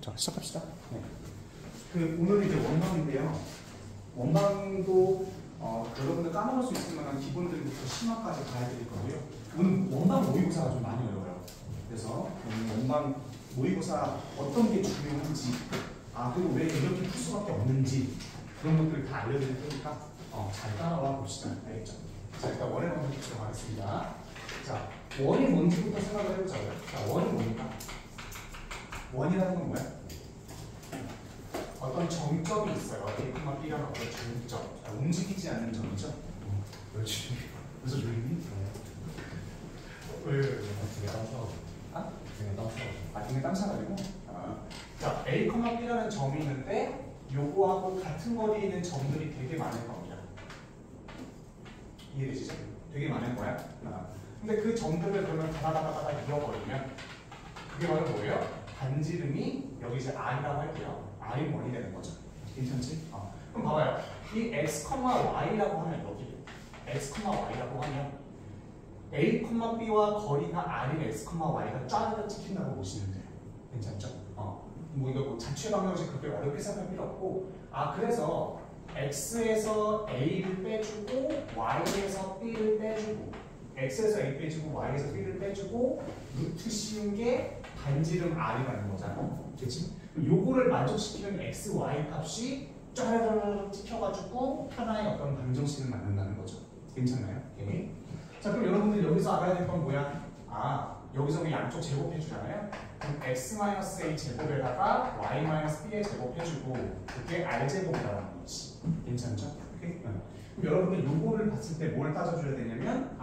자, 시작합시다. 네. 오늘은 이제 원방인데요. 원방도 여러분들 까먹을 수 있을 만한 기본들부터 심화까지 가야 될 거고요. 오늘 원방 모의고사가 좀 많이 어려워요. 그래서 오늘 원방 모의고사 어떤 게 중요한지, 그리고 왜 이렇게 풀 수밖에 없는지 그런 것들을 다 알려드릴 테니까 잘 따라와 봅시다. 알겠죠? 자, 일단 원을 먼저 보도록 하겠습니다. 자, 원이 뭔지부터 생각을 해보자고요. 자, 원이 뭡니까? 원이라는 건 뭐야? 어떤 정점이 있어요. A, B라는 어떤 정점. 움직이지 않는 점이죠. 그렇지. 그래서 조용히? 왜? 등에 땀 차가지고. 등에 땀 차가지고. 등에 땀 차가지고? 자, A, B라는 점이 있는데 요거하고 같은 거리에 있는 점들이 되게 많을 겁니다. 이해되시죠? 되게 많을 거야. 근데 그 점들을 그러면 다다다다다 이어버리면 그게 바로 뭐예요? 반지름이 여기 이제 R이라고 할게요. R이 원이 되는 거죠. 괜찮지? 그럼 봐봐요. 이 x, y라고 하면 여기 x, y라고 하면 a, b와 거리가 R인 x, y가 쫙 찍힌다고 보시면 돼요. 괜찮죠? 뭐 이거 뭐 자취 방정식 그렇게 어렵게 생각할 필요 없고, 그래서 x에서 a를 빼주고 y에서 b를 빼주고 x에서 a 빼주고 y에서 b를 빼주고 루트 씌운 게 반지름 R이라는 거잖아. 그치? 요거를 만족시키는 x, y 값이 쫙 찍혀가지고 하나의 어떤 방정식을 만든다는 거죠. 괜찮나요? 오케이. 자, 그럼 여러분들 여기서 알아야 될 건 뭐야? 여기서 양쪽 제곱해주잖아요. 그럼 x-a 제곱에다가 y-b의 제곱해주고 그게 r제곱이라는 거지. 괜찮죠? 오케이? 그럼 여러분들 요거를 봤을 때 뭘 따져줘야 되냐면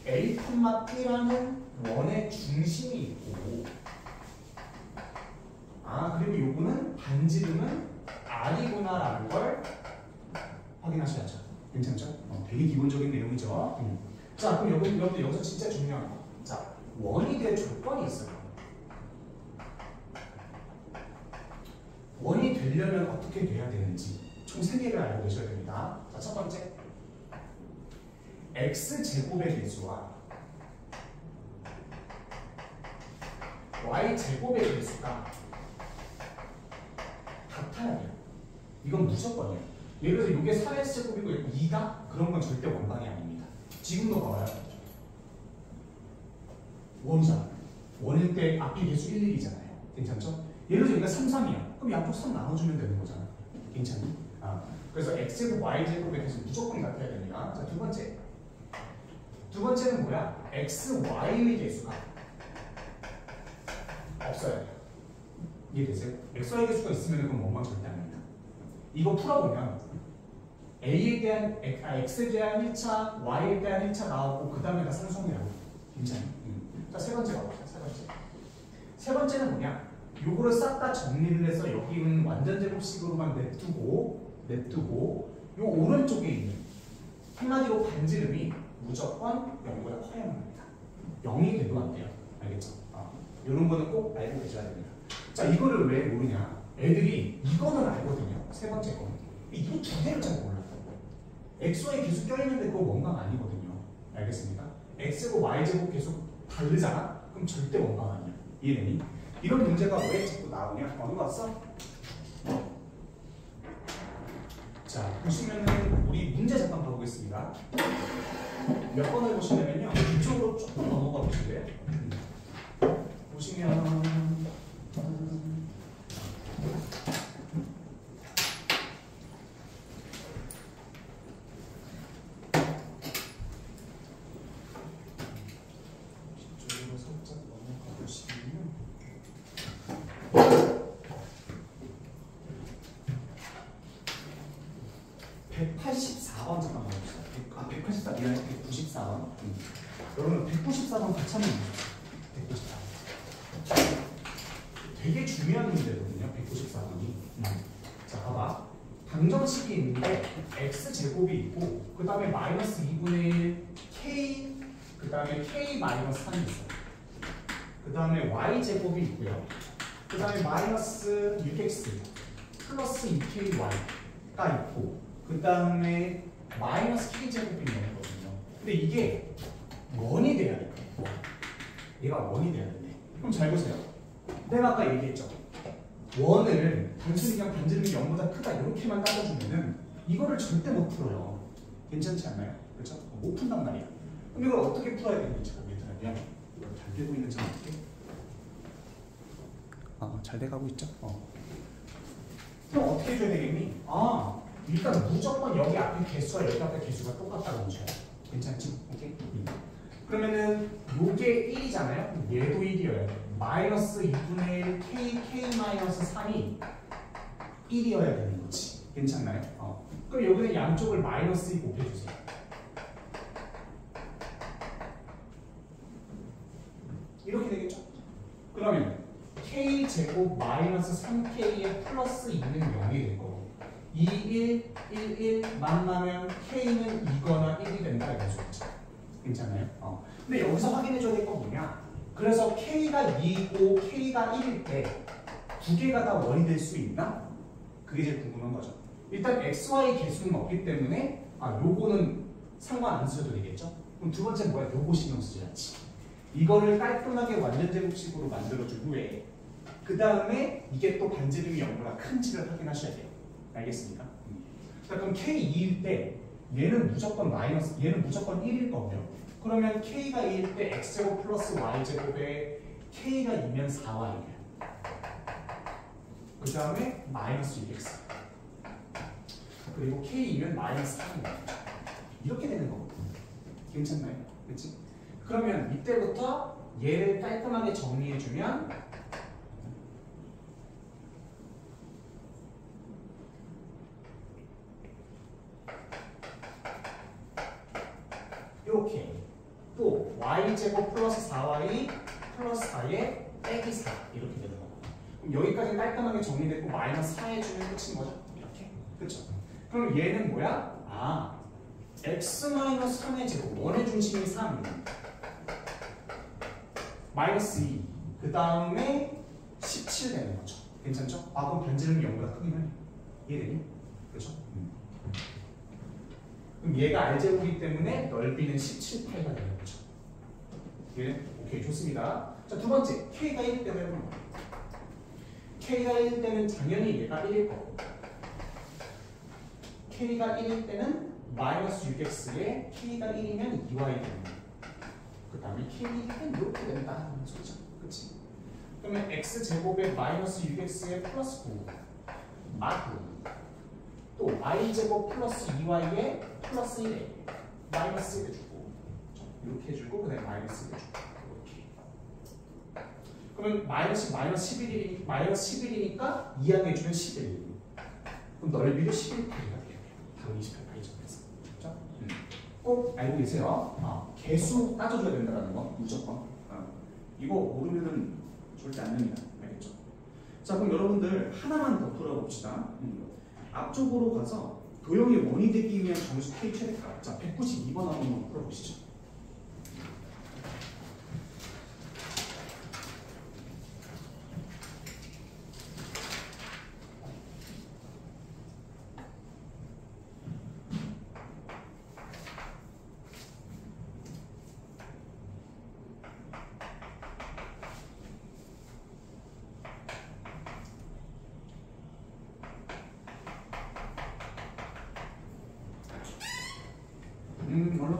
a, b라는 원의 중심이 있고 그리고 요거는 반지름은 R이구나 라는 걸 확인하셔야죠. 괜찮죠? 되게 기본적인 내용이죠. 자, 그럼 여러분들 여기서 진짜 중요한 거. 자, 원이 될 조건이 있어요. 원이 되려면 어떻게 돼야 되는지 총 3개를 알고 계셔야 됩니다. 자, 첫 번째, x제곱의 개수와 y제곱의 개수가 같아야 돼요. 이건 무조건이에요. 예를 들어서 이게 4x제곱이고 2다? 그런 건 절대 원방이 아닙니다. 지금도 봐봐요. 원이잖아. 원일 때 앞이 개수 1, 1이잖아요. 괜찮죠? 예를 들어서 여기가 3, 3이야. 그럼 양쪽 3 나눠주면 되는 거잖아. 괜찮니? 그래서 x제곱, y제곱에 대해서 무조건 같아야 됩니다. 자, 두 번째. 두 번째는 뭐야? x, y의 개수가 없어야 돼요. 이해되세요? x, y 개수가 있으면 그건 원방 절대 아닙니다. 이거 풀어보면 A에 대한, X에 대한 1차, Y에 대한 1차 나오고 그 다음에 다 상수항이라고. 괜찮아요? 자, 세 번째 가봅시다. 세 번째. 세 번째는 뭐냐? 요거를 싹 다 정리를 해서 여기는 완전 제곱식으로만 냅두고 요 오른쪽에 있는 한마디로 반지름이 무조건 0보다 커야만 합니다. 0이 돼도 안 돼요. 알겠죠? 이런 거는 꼭 알고 계셔야 됩니다. 자, 이거를 왜 모르냐? 애들이 이거는 알거든요. 세 번째 거는. 이 두 개를 잘 몰라요. xy 계속 껴있는데 그거 원방 아니거든요. 알겠습니까? x제곱, y제곱 계속 다르잖아? 그럼 절대 원방 아니야. 이해되니? 이런 문제가 왜 자꾸 나오냐? 어느 거 왔어? 자, 보시면은 우리 문제 잠깐 봐보겠습니다. 몇 번을 보시냐면요. 이쪽으로 조금 넘어가 보실래요? 보시면 184번 잠깐 봐봅시다. 184, 미안해. 194번. 여러분 194번 같이 한번 보십시오. 194. 되게 중요한 문제거든요. 194번이. 자, 봐봐. 방정식이 있는데 x제곱이 있고 그 다음에 마이너스 2분의 1 k 그 다음에 k 마이너스 3이 있어요. 그 다음에 y제곱이 있고요. 그 다음에 마이너스 6x 플러스 2ky가 있고 그 다음에 마이너스 k제곱이 있는 거거든요. 근데 이게 원이 돼야 돼. 얘가 원이 돼야 되는데. 그럼 잘 보세요. 내가 아까 얘기했죠. 원을 단순히 그냥 반지름이 0보다 크다 이렇게만 따져주면은 이거를 절대 못 풀어요. 괜찮지 않나요? 그렇죠? 못 푼단 말이야. 그럼 이걸 어떻게 풀어야 되는지 얘들아, 이걸 잘 되고 있는지 어떻게? 잘 돼가고 있죠? 그럼 어떻게 해줘야 되겠니? 일단 무조건 여기 앞에 개수와 여기 앞에 개수가 똑같다고 보셔야 돼. 괜찮지? 오케이? 그러면은 요게 1이잖아요? 얘도 1이어야 돼. 마이너스 2분의 1 k 마이너스 3이 1이어야 되는 거지. 괜찮나요? 그럼 여기는 양쪽을 마이너스 2 곱해주세요. 이렇게 되겠죠? 그러면 k제곱 마이너스 3k에 플러스 2는 0이 될 거고 2, 1, 1, 1 만나면 k는 2거나 1이 된다 이런 소리죠. 괜찮나요? 근데 여기서 확인해줘야 될 건 뭐냐? 그래서 k가 2고 k가 1일 때 두 개가 다 원이 될 수 있나? 그게 제일 궁금한 거죠. 일단 x, y 개수는 없기 때문에 요거는 상관 안 쓰셔도 되겠죠? 그럼 두 번째 뭐야? 요거 신경 쓰셔야지. 이거를 깔끔하게 완전 제곱식으로 만들어준 후에 그 다음에 이게 또 반지름이 0보다 큰지를 확인하셔야 돼요. 알겠습니까? 자, 그럼 k2일 때 얘는 무조건 마이너스, 얘는 무조건 1일 거고요. 그러면 k가 2일 때 x제곱 플러스 y제곱에 k가 2면 4y예요. 그 다음에 마이너스 6x. 그리고 k2면 마이너스 3이에요. 이렇게 되는 거거든요. 괜찮나요? 그치? 그러면 이때부터 얘를 깔끔하게 정리해주면 이렇게 또 y제곱 플러스 4y 플러스 4에 빼기 4 이렇게 되는 거고 그럼 여기까지 깔끔하게 정리됐고 마이너스 4 해주면 끝인 거죠? 이렇게 그쵸? 그럼 얘는 뭐야? x-3의 제곱 원의 중심이 3 마이너스 2 그 다음에 17 되는 거죠. 괜찮죠? 그럼 반지름이 0보다 크긴 해. 이해되니? 그렇죠? 그럼 얘가 R제곱이기 때문에 넓이는 17파이가 되는 거죠. 예? 오케이, 좋습니다. 자, 두 번째, K가 1일 때는 해보는 거예요. K가 1일 때는 당연히 얘가 1일 거고 K가 1일 때는 마이너스 6x에 K가 1이면 2y 되는 거예요. 그 다음에 K는 이렇게 된다는 소리죠. 그치? 그러면 X제곱에 마이너스 6x에 플러스 9 마구 또 y제곱 플러스 2y에 플러스 1에 마이너스 1 해주고 이렇게 해주고 그 다음에 마이너스 1 해주고 이렇게 그러면 마이너스 11이니까 2항 해주면 11 그럼 넓이도 11파이가 돼요. 다음 28파이죠. 그래서 그렇죠? 꼭 알고 계세요. 개수 따져줘야 된다는 거 무조건. 이거 모르면은 절대 안 됩니다. 알겠죠? 자, 그럼 여러분들 하나만 더 풀어봅시다. 앞쪽으로 가서 도형이 원이 되기 위한 정수 K 최대값. 자, 192번 한번 풀어보시죠. 얼른 와.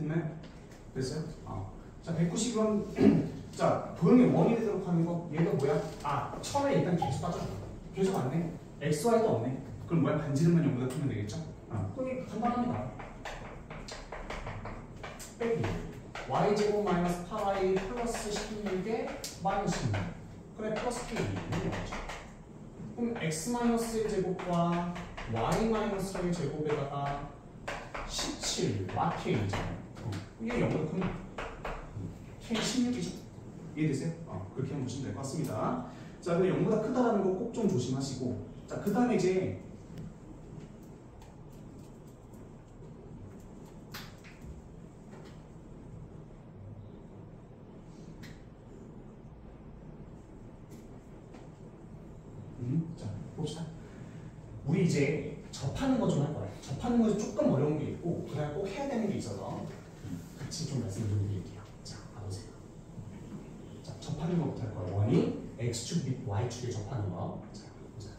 됐나요? 됐어요? 자, 190은 자, 도형의 원이 되도록 하는 거 얘가 뭐야? 처음에 일단 계속 빠져줘. 계속 안 돼. XY도 없네. 그럼 뭐야? 반지름만 0보다 크면 되겠죠? 그게 간단합니다. 빼기 y제곱 마이너스 8y 플러스 16에 마이너스 16. 그래, 플러스 k 이렇게 나오죠. 그럼 x 마이너스 1제곱과 y 마이너스 1제곱에다가 17 마k이잖아요. 이게 0보다 크면 k 16이죠. 이해되세요? 그렇게 한번 보시면 될 것 같습니다. 자, 그 0보다 크다라는 거 꼭 좀 조심하시고, 자, 그 다음에 이제 자, 봅시다. 우리 이제 접하는 거 좀 할 거예요. 접하는 거 조금 어려운 게 있고, 그 다음에 꼭 해야 되는 게 있어서 같이 좀 말씀을 좀 드릴게요. 자, 가보세요. 자, 접하는 거부터 할 거예요. 원이 x축 및 y축에 접하는 거. 자, 보자.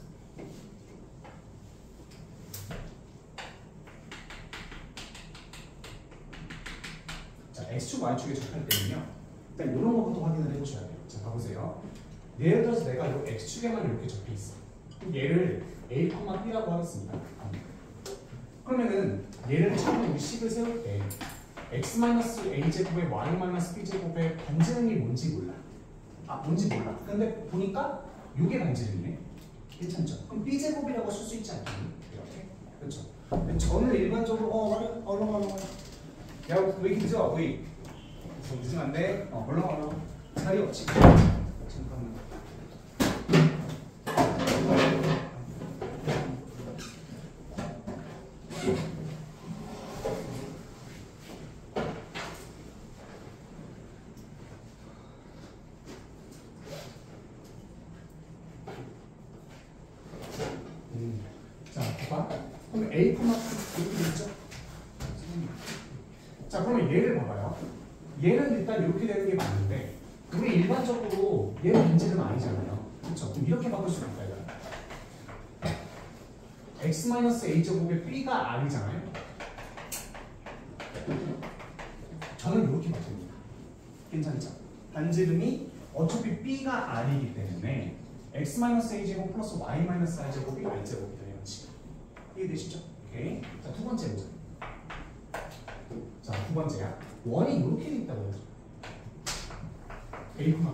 자, x축, y축에 접할 때는요. 일단 이런 것부터 확인을 해보셔야 돼요. 자, 봐보세요. 예를 들어서 내가 이 x축에만 이렇게 접해 있어. 그럼 얘를 a, b라고 하겠습니다. 그러면은 얘를 처음에 우리 식을 세울 때 x-a제곱에 y-b제곱의 반지름이 뭔지 몰라. 뭔지 몰라. 근데 보니까 이게 반지름이네. 괜찮죠? 그럼 b제곱이라고 쓸 수 있지 않겠니? 이렇게. 그렇죠? 근데 저는 일반적으로 얼렁 야, 왜 이렇게 늦어? 우리 늦으면 안 돼. 얼렁 자리 없지. 잠깐만. 자, 봐봐. 그럼 A, 이렇게 되겠죠? 자, 그러면 얘를 봐봐요. 얘는 일단 이렇게 되는 게 맞는데, 우리 일반적으로 얘는 반지름 아니잖아요. 그렇죠? 그럼 이렇게 바꿀 수가 있다, 이거. x-a제곱에 b가 r이잖아요. 저는 이렇게 바꿉니다. 괜찮죠? 반지름이 어차피 b가 r이기 때문에 x-a제곱 플러스 y-r제곱이 r제곱이 되는 거지. 이해되시죠? 오케이. 자, 두 번째 보자. 자, 두 번째야. 원이 이렇게 돼 있다고 해야죠. a, b야.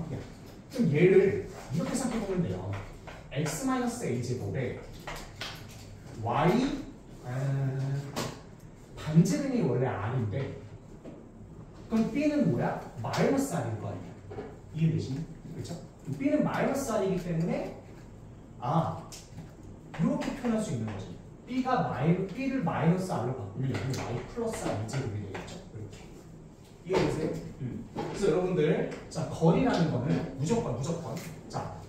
그럼 얘를 이렇게 생각해보면 돼요. x-a제곱에 y 반지름이 원래 r인데, 그럼 b는 뭐야? 마이너스 r일 거 아니야. 이해되시니? 그렇죠? b는 마이너스 r이기 때문에 이렇게 표현할 수 있는 거지. b를 마이너스 r로 바꾸면 여기는 y 플러스 r 제곱이 되겠죠. 이렇게. 이해되세요? 그래서 여러분들, 자, 거리라는 거는 무조건. 자,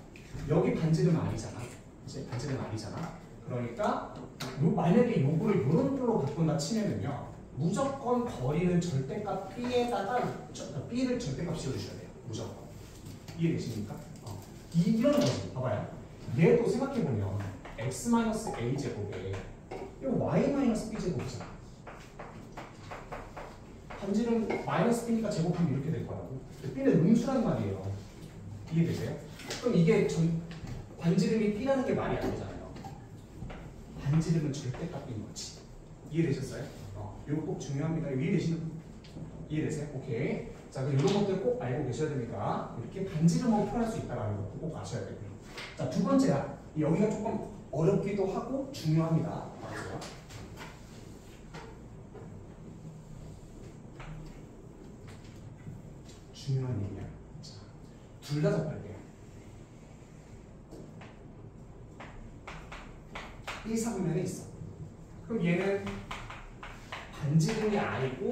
여기 반지름 r이잖아. 이제 반지름 r이잖아. 그러니까 만약에 요거를 이런 걸로 바꾼다 치면은요, 무조건 거리는 절대값 b에다가 b를 절대값 씌워주셔야 돼요. 무조건. 이해되십니까? 이런 거지. 봐봐요. 얘도 생각해보면 x-a제곱에 이거 y-b제곱이잖아. 반지름 마이너스 b니까 제곱하면 이렇게 될 거라고. b는 음수란 말이에요. 이해되세요? 그럼 이게 반지름이 b라는 게 말이 안 되잖아요. 반지름은 절대값인 거지. 이해되셨어요? 이거 꼭 중요합니다. 이해되세요? 오케이. 자, 그럼 이런 것들 꼭 알고 계셔야 됩니다. 이렇게 반지름으로 표현할 수 있다는 것도 꼭 아셔야 되고요. 자, 두 번째야. 여기가 조금 어렵기도 하고 중요합니다. 맞아요. 중요한 얘기야. 자, 둘 다 접할게요. 이 상면에 있어. 그럼 얘는 반지름이 r이고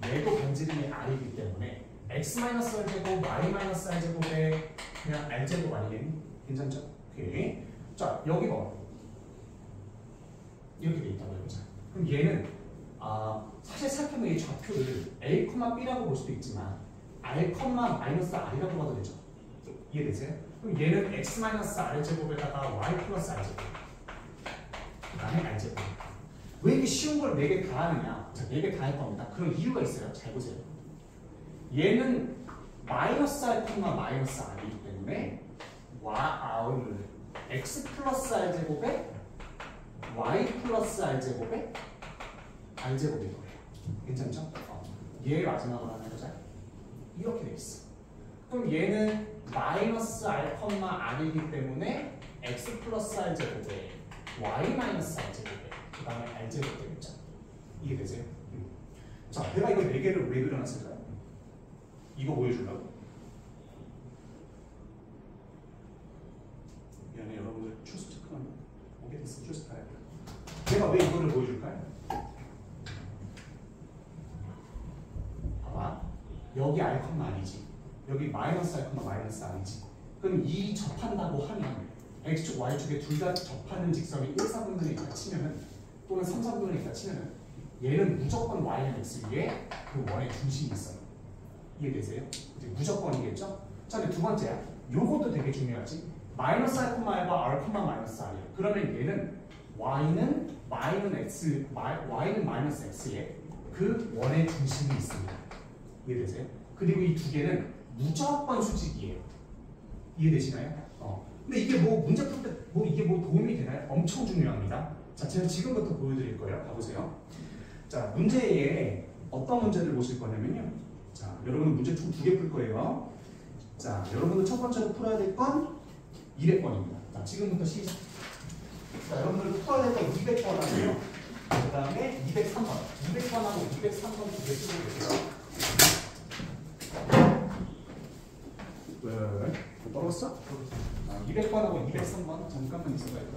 얘도 반지름이 r이기 때문에 x-r제곱, y-r제곱에 그냥 r제곱 아니겠니? 괜찮죠? 오케이. 자, 여기 봐. 이렇게 돼 있다고 해보자. 그럼 얘는 사실 생각해보면 이 좌표를 a, b라고 볼 수도 있지만 r,-r이라고 봐도 되죠. 이해되세요? 그럼 얘는 x-r제곱에다가 y 플러스 r제곱 그 다음에 r제곱. 왜 이렇게 쉬운 걸 4개 다 하느냐? 자, 4개 다 할 겁니다. 그런 이유가 있어요. 잘 보세요. 얘는 마이너스 r, 마이너스 r이기 때문에 x 플러스 r 제곱에 y 플러스 r 제곱에 r 제곱인 거예요. 괜찮죠? 얘 마지막으로 하나 해보자. 이렇게 돼 있어. 그럼 얘는 마이너스 r, r이기 때문에 x 플러스 r 제곱에 y 마이너스 r 제곱에 그 다음에 r 제곱 되겠죠? 이해되세요? 자, 내가 이거 4개를 왜 그려놨을까요? 이거 보여주려고. 미안해, 여러분들 출석 체크만 오게 됐어. 출석해야 돼. 내가 왜 이거를 보여줄까요? 봐봐. 여기 r, r이지. 여기 마이너스 r, 마이너스 r이지. 그럼 이 접한다고 하면 x축, y축에 둘 다 접하는 직선이 1, 4분면에 있다 치면은 또는 3, 4분면에 있다 치면은 얘는 무조건 y는 x 위에 그 원의 중심이 있어요. 이해되세요? 이제 무조건이겠죠? 자, 근데 두 번째야. 요것도 되게 중요하지. 마이너스 r, r과 r, 마이너스 r이에요. 그러면 얘는 y는 마이너스 x에 그 원의 중심이 있습니다. 이해되세요? 그리고 이 두 개는 무조건 수직이에요. 이해되시나요? 근데 이게 뭐 문제 풀 때 뭐 이게 뭐 도움이 되나요? 엄청 중요합니다. 자, 제가 지금부터 보여드릴 거예요. 봐보세요. 자, 문제에 어떤 문제를 보실 거냐면요. 자, 여러분은 문제 총 2개 풀 거예요. 자, 여러분들 첫 번째로 풀어야 될 건 200번입니다. 자, 지금부터 시작. 자, 여러분들 풀어야 될 건 200번 하고요. 그 다음에 203번. 200번하고 203번 2개 쓰고 계세요. 왜? 떨었어? 200번하고 203번 잠깐만 있어봐야 돼.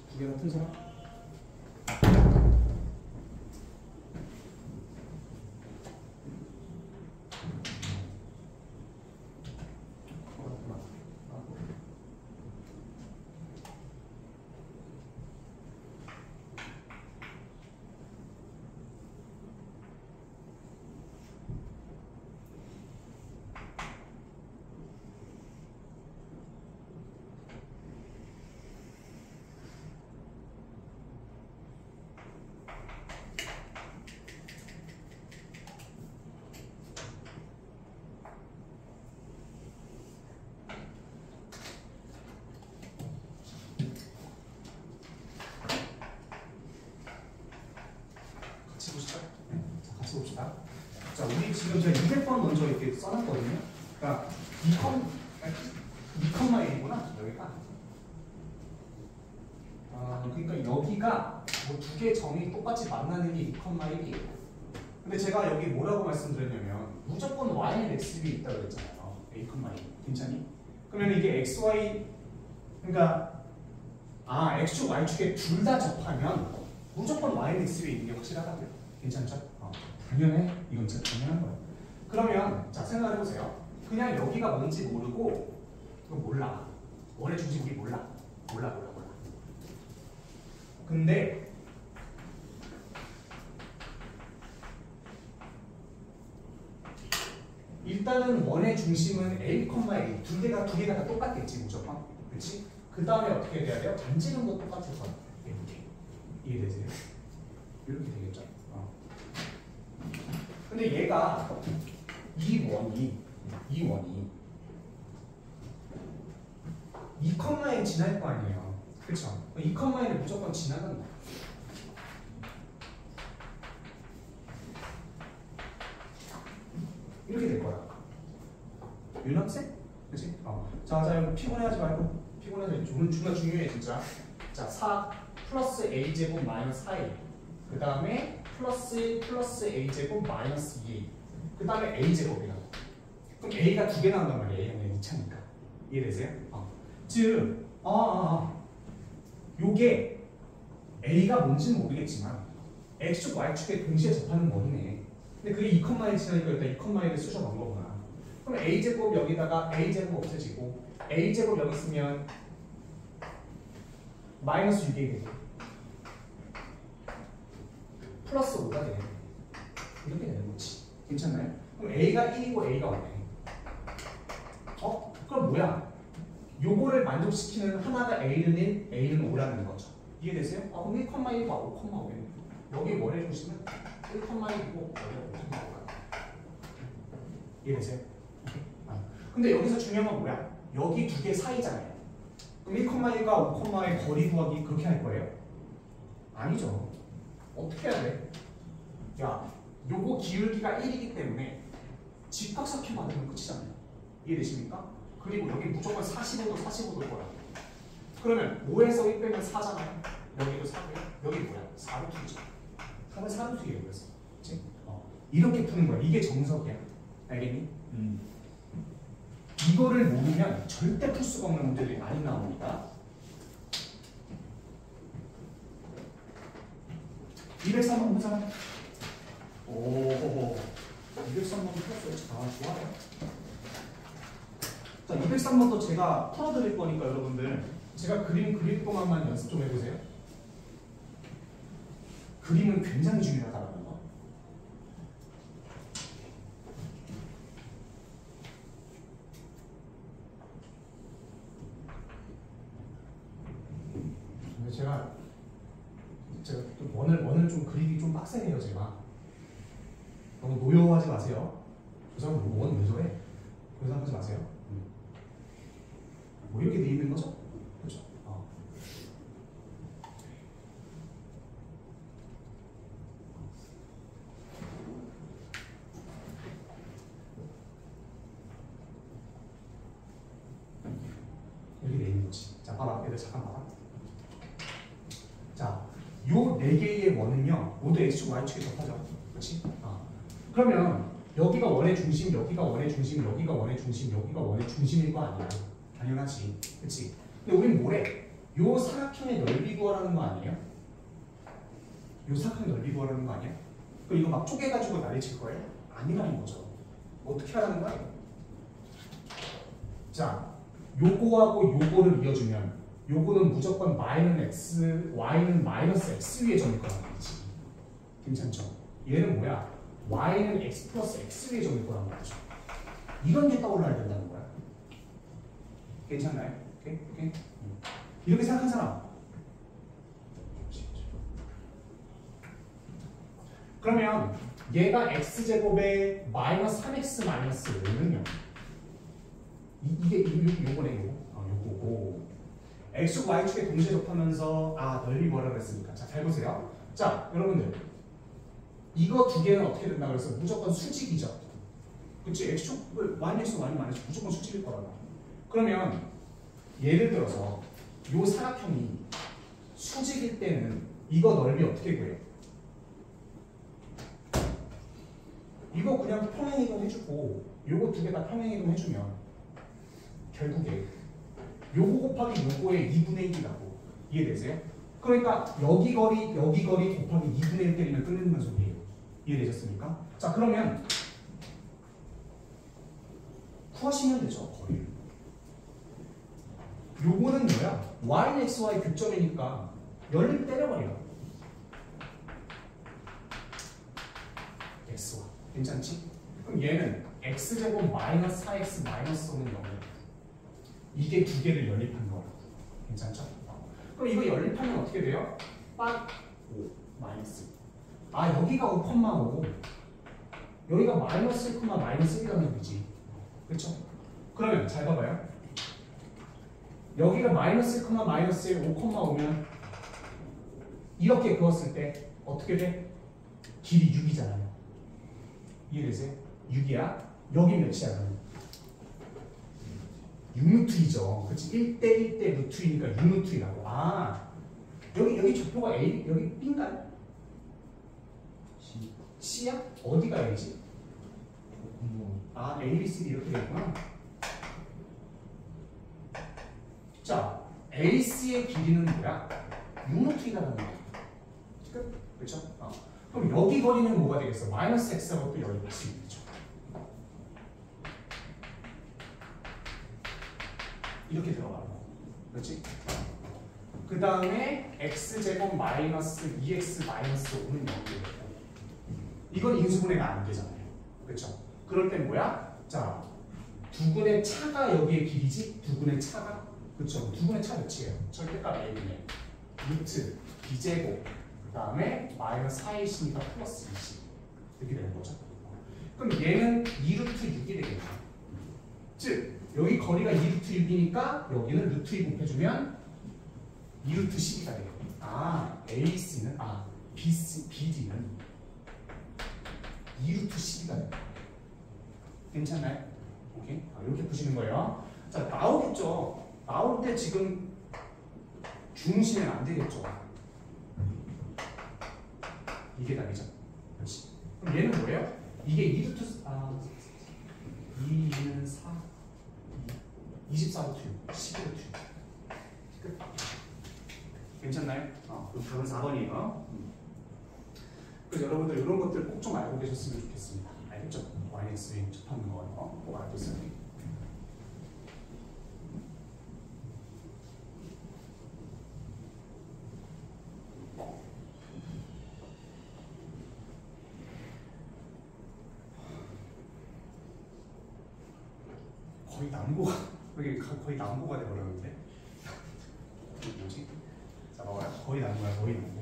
두 개 같은 사람? 같이 봅시다. 자, 우리 지금 제가 200번 먼저 이렇게 써놨거든요. 그러니까 2,1이구나. 여기가. 그러니까 여기가 뭐 두 개 점이 똑같이 만나는 게 2,1이에요. 근데 제가 여기 뭐라고 말씀드렸냐면 무조건 y는 x 위에 있다고 그랬잖아요. a, 2. 괜찮니? 그러면 이게 xy 그러니까 x축, y축에 둘 다 접하면 무조건 y는 x 위에 있는 게 확실하다고요. 괜찮죠? 당연해. 이건 진짜 당연한 거예요. 그러면 자 생각해보세요. 그냥 여기가 뭔지 모르고 이거 몰라. 원의 중심 우리 몰라. 몰라. 근데 일단은 원의 중심은 A, A 두 개가 다 똑같겠지 무조건. 그렇지? 그 다음에 어떻게 돼야 돼요? 반지름도 똑같아서 이렇게 이해되세요? 이렇게 되겠죠. 근데 얘가 이 원이 2,에 지날 거 아니에요. 그렇죠? 2,를 무조건 지나간다. 이렇게 될 거야. 윤학생? 그치? 자, 피곤해하지 말고. 오늘 존나 중요해, 진짜. 자, 4 플러스 a제곱 마이너스 4a. 그 다음에 플러스 a제곱 마이너스 2a. 그 다음에 a제곱이라. 그럼 a가 두 개 나온단 말이야. a는 2차니까. 이해되세요? 즉, 요게 a가 뭔지는 모르겠지만 x축, y축에 동시에 접하는 원이네. 근데 그게 2,1 지나니까 일단 2,1을 수정한 거구나. 그럼 a제곱 여기다가 a제곱 없어지고 a제곱 여기 있으면 마이너스 6이 되고 플러스 5가 되네. 이렇게 되는 거지. 괜찮나요? 그럼 a가 1이고 a가 5네. 그럼 뭐야? 요거를 만족시키는 하나가 a는 1, a는 5라는 거죠. 이해되세요? 그럼 1,1과 5,5네. 여기 원의 중심은 1,1이고 원의 5,5가. 이해되세요? 근데 여기서 중요한 건 뭐야? 여기 두 개 사이잖아요. 그럼 1,1과 5,의 거리 구하기 그렇게 할 거예요? 아니죠. 어떻게 해야 돼? 야, 요거 기울기가 1이기 때문에 직각삼각 받으면 끝이잖아요. 이해되십니까? 그리고 여기 무조건 45도일 거야. 그러면 5에서 1 빼면 4잖아요. 여기도 4고요. 여기 뭐야? 4루트죠. 4는 4루트예요. 그래서 그치? 이렇게 푸는 거야. 이게 정석이야. 알겠니? 이거를 모르면 절대 풀 수가 없는 문제들이 많이 나옵니다. 203번 본 사람? 오, 203번 풀었어요. 좋아요. 자, 203번도 제가 풀어드릴 거니까 여러분들 제가 그림 그릴 동안만 연습 좀 해보세요. 그림은 굉장히 중요하다는 거. 근데 제가 또 원을 좀 그리기 좀 빡세해요. 제가 너무 노여워하지 마세요. 그 사람 원 왜 저래? 그 사람 하지 마세요. 뭐 이렇게 돼 있는 거죠? 그렇죠? 이렇게 돼 있는 거지. 자, 봐봐. 얘들 잠깐 봐봐. 자, 요 네 개의 원은요 모두 x축, y축에 접하죠. 그렇지? 그러면 여기가 원의 중심, 여기가 원의 중심, 여기가 원의 중심, 여기가 원의 중심일 거 아니야. 당연하지. 그치? 근데 우린 뭐래? 요 사각형의 넓이 구하라는 거 아니에요? 요 사각형 넓이 구하라는 거 아니야? 그럼 이거 막 쪼개가지고 난리칠 거예요? 아니라는 거죠. 어떻게 하라는 거야? 자, 요거하고 요거를 이어주면 요거는 무조건 마이너스 x, y는 마이너스 x 위에 점일 거란 말이지. 괜찮죠? 얘는 뭐야? y는 x 플러스 x 위에 점일 거란 말이죠. 이런 게 떠올라야 된다는 거야. 괜찮나요? 오케이? 이렇게 생각한 사람? 그러면 얘가 x제곱에 마이너스 3x 마이너스 5는요? 이게 요거네, 요거고. x축, y축에 동시에 접하면서 넓이 뭐라 그랬습니까? 자, 잘 보세요. 자, 여러분들 이거 두 개는 어떻게 된다 그래서 무조건 수직이죠. 그치? x축, yx, y 마이너스 무조건 수직일 거라고. 그러면 예를 들어서 요 사각형이 수직일 때는 이거 넓이 어떻게 구해요? 이거 그냥 평행이동 해주고 요거 두 개 다 평행이동 해주면 결국에 요거 곱하기 요거의 2분의 1이라고. 이해되세요? 그러니까 여기 거리 곱하기 2분의 1 때리면 끝내는 소리예요. 이해되셨습니까? 자, 그러면 구하시면 되죠, 거리를. 요거는 뭐야? y는 xy 교점이니까 열림 때려버려. xy. 괜찮지? 그럼 얘는 x제곱 마이너스 4x 마이너스 5는 0이야. 이게 두 개를 연립한 거라고. 괜찮죠? 그럼 이거 연립하면 어떻게 돼요? 빡 5 마이너스. 아, 여기가 5,5 여기가 마이너스 1, 마이너스 1이라는 얘기지. 그렇죠? 그러면 잘 봐봐요. 여기가 마이너스 1, 마이너스 1, 5,5면 이렇게 그었을 때 어떻게 돼? 길이 6이잖아요. 이해되세요? 6이야. 여기 몇이야? 그러면? 6루트이죠. 그렇지? 1대 1대 루트이니까 6루트이라고. 아, 여기 좌표가 A, 여기 B인가요? C야? 어디가 A지? 아, A, B, C, D 이렇게 되겠구나. 자, AC의 길이는 뭐야? 6루트이라는 거야. 끝? 그렇죠? 그럼 여기 거리는 뭐가 되겠어? 마이너스 X하고 또 연립할 수 있는 거죠. 이렇게 들어가는 거. 그렇지? 그 다음에 x제곱 마이너스 2x 마이너스 5는 0이 되고 이건 인수분해가 안 되잖아요. 그렇죠? 그럴 땐 뭐야? 자, 두근의 차가 여기의 길이지? 두근의 차가? 그렇죠? 두근의 차 몇이에요? 절대값 a분의 루트 b제곱 그 다음에 마이너스 4ac니까 플러스 20 이렇게 되는 거죠. 그럼 얘는 2루트 6이 되겠죠. 즉 여기 거리가 2루트 6이니까 여기는 루트 2 곱해주면 2루트 12가 돼요. 아, AC는 BD는 2루트 12가 돼요. 괜찮나요? 오케이? 이렇게 푸시는 거예요. 자, 나오겠죠. 나올 때 지금 중심은 안 되겠죠. 이게 답이죠. 그렇지. 그럼 얘는 뭐예요? 이게 2루트 2는 4 24루트 6 11루트 6 끝. 괜찮나요? 그럼 답은 4번이에요. 그래서 여러분들 이런 것들 꼭 좀 알고 계셨으면 좋겠습니다. 알겠죠? YX 유행 접하는 거 꼭 알고 있어야 돼요. 거의 남고가 여기 거의 남고가 돼버렸는데 이게 뭐지? 자, 봐봐요. 거의 남고야, 거의 남고야.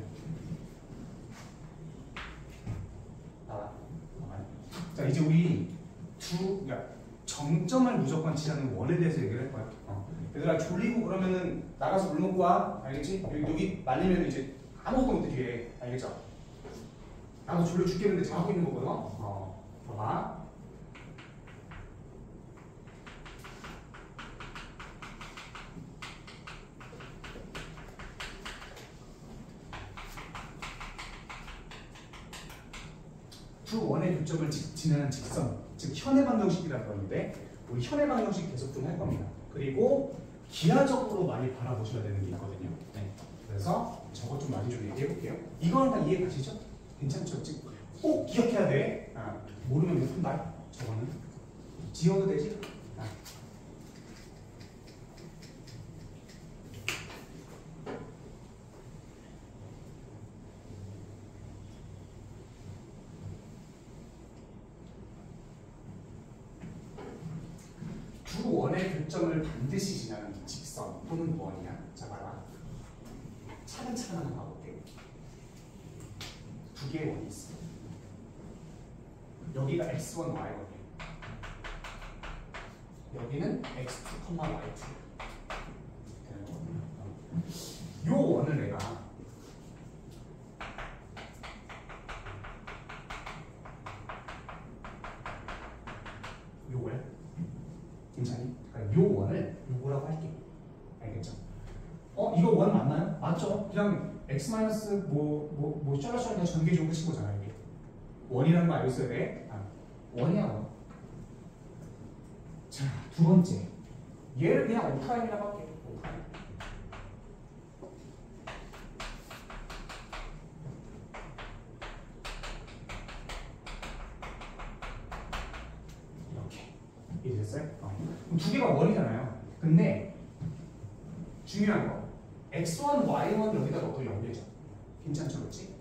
자, 이제 우리 그러니까 정점을 무조건 치자는 원에 대해서 얘기를 할 거야. 얘들아, 졸리고 그러면은 나가서 물 먹고 와. 알겠지? 여기 말리면 이제 아무것도 못 해. 알겠죠? 나도 졸려 죽겠는데 지금 하고 있는 거거든. 봐봐. 두 원의 교점을 지나는 직선, 즉 현의 방정식이라고 하는데 우리 현의 방정식 계속 좀 할 겁니다. 그리고 기하적으로 많이 바라보셔야 되는 게 있거든요. 네. 그래서 저것 좀 많이 좀 얘기해 볼게요. 이거는 다 이해 가시죠? 괜찮죠? 지금 꼭 기억해야 돼. 모르면 못 푼다. 저거는 지워도 되지? 두 원의 교점을 반드시 지나는 직선 또는 원이야. 자, 봐라. 차근차근 한번 가볼게요. 두 개의 원이 있어. 여기가 x1, y1이에요. 여기는 x2, y2. 되는 거거든요. 요 원을 내가 요거야. 괜찮니? 그러니까 요 원을 요거라고 할게. 알겠죠? 이거 원 맞나요? 맞죠? 그냥 x 마이너스 쩔어쩔어 그냥 전개적으로 끝인 거잖아요. 이게 원이라는 거 알고 있어야 돼. 원이야 원. 자, 두 번째. 얘를 그냥 오프라임이라고 할게. 오프라임. 이렇게. 이해됐어요? 그럼 두 개가 원이잖아요. 근데 중요한 거. x1, y1 여기다 넣어도 0되죠. 괜찮죠? 그렇지?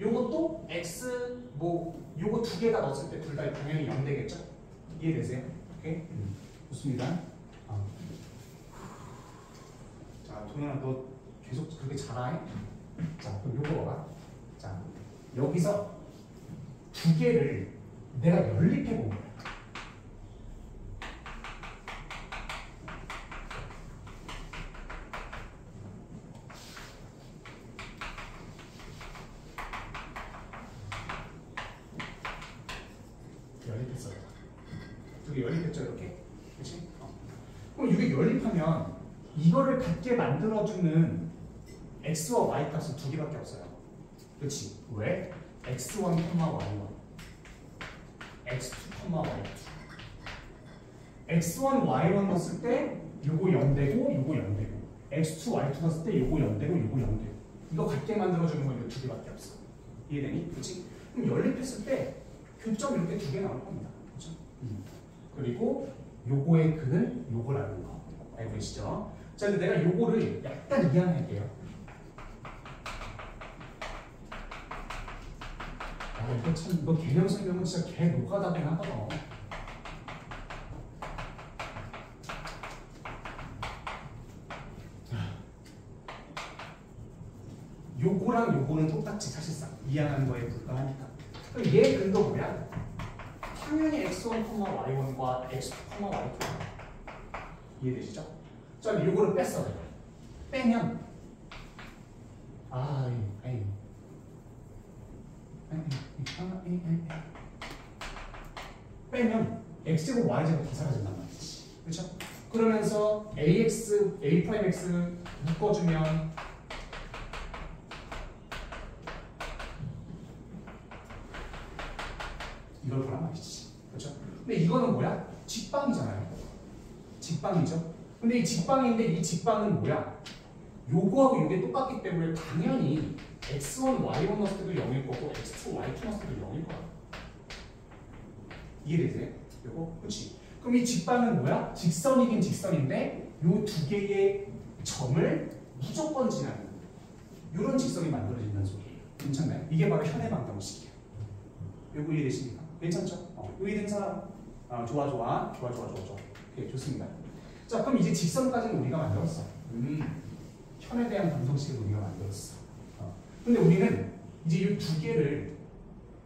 요것도 x 요거 두 개가 넣었을 때 둘 다 당연히 0 되겠죠? 이해되세요? 오케이? 좋습니다. 자, 동현아 너 계속 그렇게 잘하네? 자, 그럼 요거 봐봐. 자, 여기서 두 개를 내가 연립해 본 거야. 연립했어요. 두 개 연립했죠, 이렇게? 그렇지? 그럼 이게 연립하면 이거를 같게 만들어주는 x와 y 값은 두 개밖에 없어요. 그렇지? 왜? x1, y1, x2, y2. x1, y1 넣었을 때 요거 0 되고 요거 0 되고 x2, y2 넣었을 때 요거 0 되고 요거 0 되고 이거 같게 만들어주는 건 이 두 개밖에 없어. 이해되니? 그렇지? 그럼 연립했을 때 교점 이렇게 두 개 나올 겁니다. 그렇죠? 그리고 요거의 근을 요거라는 거 알고 계시죠? 자, 근데 내가 요거를 약간 이해할게요. 이거 참, 이거 개념 설명은 진짜 개 노가다긴 하거든. 요거랑 요거는 똑같이 사실상 이해하는 거에 불과하니까. 그럼 얘 근도 뭐야? 당연히 x1, y1과 x2, y2. 이해되시죠? 자, 요거를 뺐어. 빼면 빼면 x제곱 y제곱 다 사라진단 말이지. 그렇죠? 그러면서 ax, a'x 묶어주면 이걸 보란 말이지. 그렇죠? 근데 이거는 뭐야? 직방이잖아요. 직방이죠. 근데 이 직방인데 이 직방은 뭐야? 요거하고 요게 똑같기 때문에 당연히 x1, y1 넣었을 때도 0일 거고 x2, y2 넣었을 때도 0일 거야. 이해되세요? 요거? 그렇지? 그럼 이 직방은 뭐야? 직선이긴 직선인데 요 두 개의 점을 무조건 지나는 요런 직선이 만들어진다는 소리예요. 괜찮나요? 이게 바로 현의 방정식이에요. 요거 이해되십니까? 괜찮죠? 이거 이해된 사람? 좋아. 오케이, 좋습니다. 자, 그럼 이제 직선까지는 우리가 만들었어. 현에 대한 방정식을 우리가 만들었어. 근데 우리는 이제 이 두 개를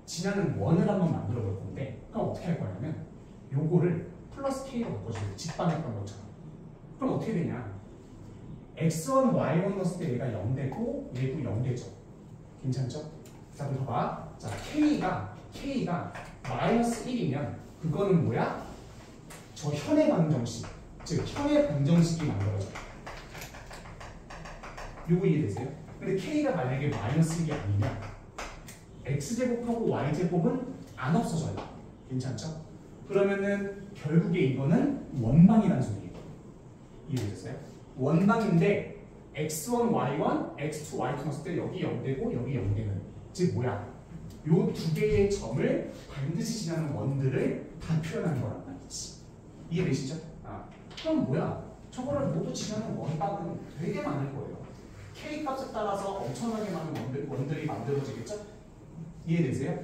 지나는 원을 한번 만들어 볼 건데, 그럼 어떻게 할 거냐면, 요거를 플러스 K로 바꿔줘요. 직방했던 것처럼. 그럼 어떻게 되냐? x1, y1 넣었을 때 얘가 0 되고, 얘도 0 되죠. 괜찮죠? 자, 그럼 봐봐. 자, K가 마이너스 1이면, 그거는 뭐야? 저 현의 방정식. 즉, 현의 방정식이 만들어져요. 요거 이해되세요? 근데 K가 만약에 마이너스 1이 아니면 X제곱하고 Y제곱은 안 없어져요. 괜찮죠? 그러면은 결국에 이거는 원방이라는 소리예요. 이해되셨어요? 원방인데 X1, Y1, X2, Y2 넣었을 때 여기 0 되고 여기 0 되는 즉 뭐야? 요 두 개의 점을 반드시 지나는 원들을 다 표현한 거란 말이지. 이해되시죠? 그럼 뭐야? 저거를 모두 지나는 원방은 되게 많을 거예요. K 값에 따라서 엄청나게 많은 원들이 만들어지겠죠? 이해되세요?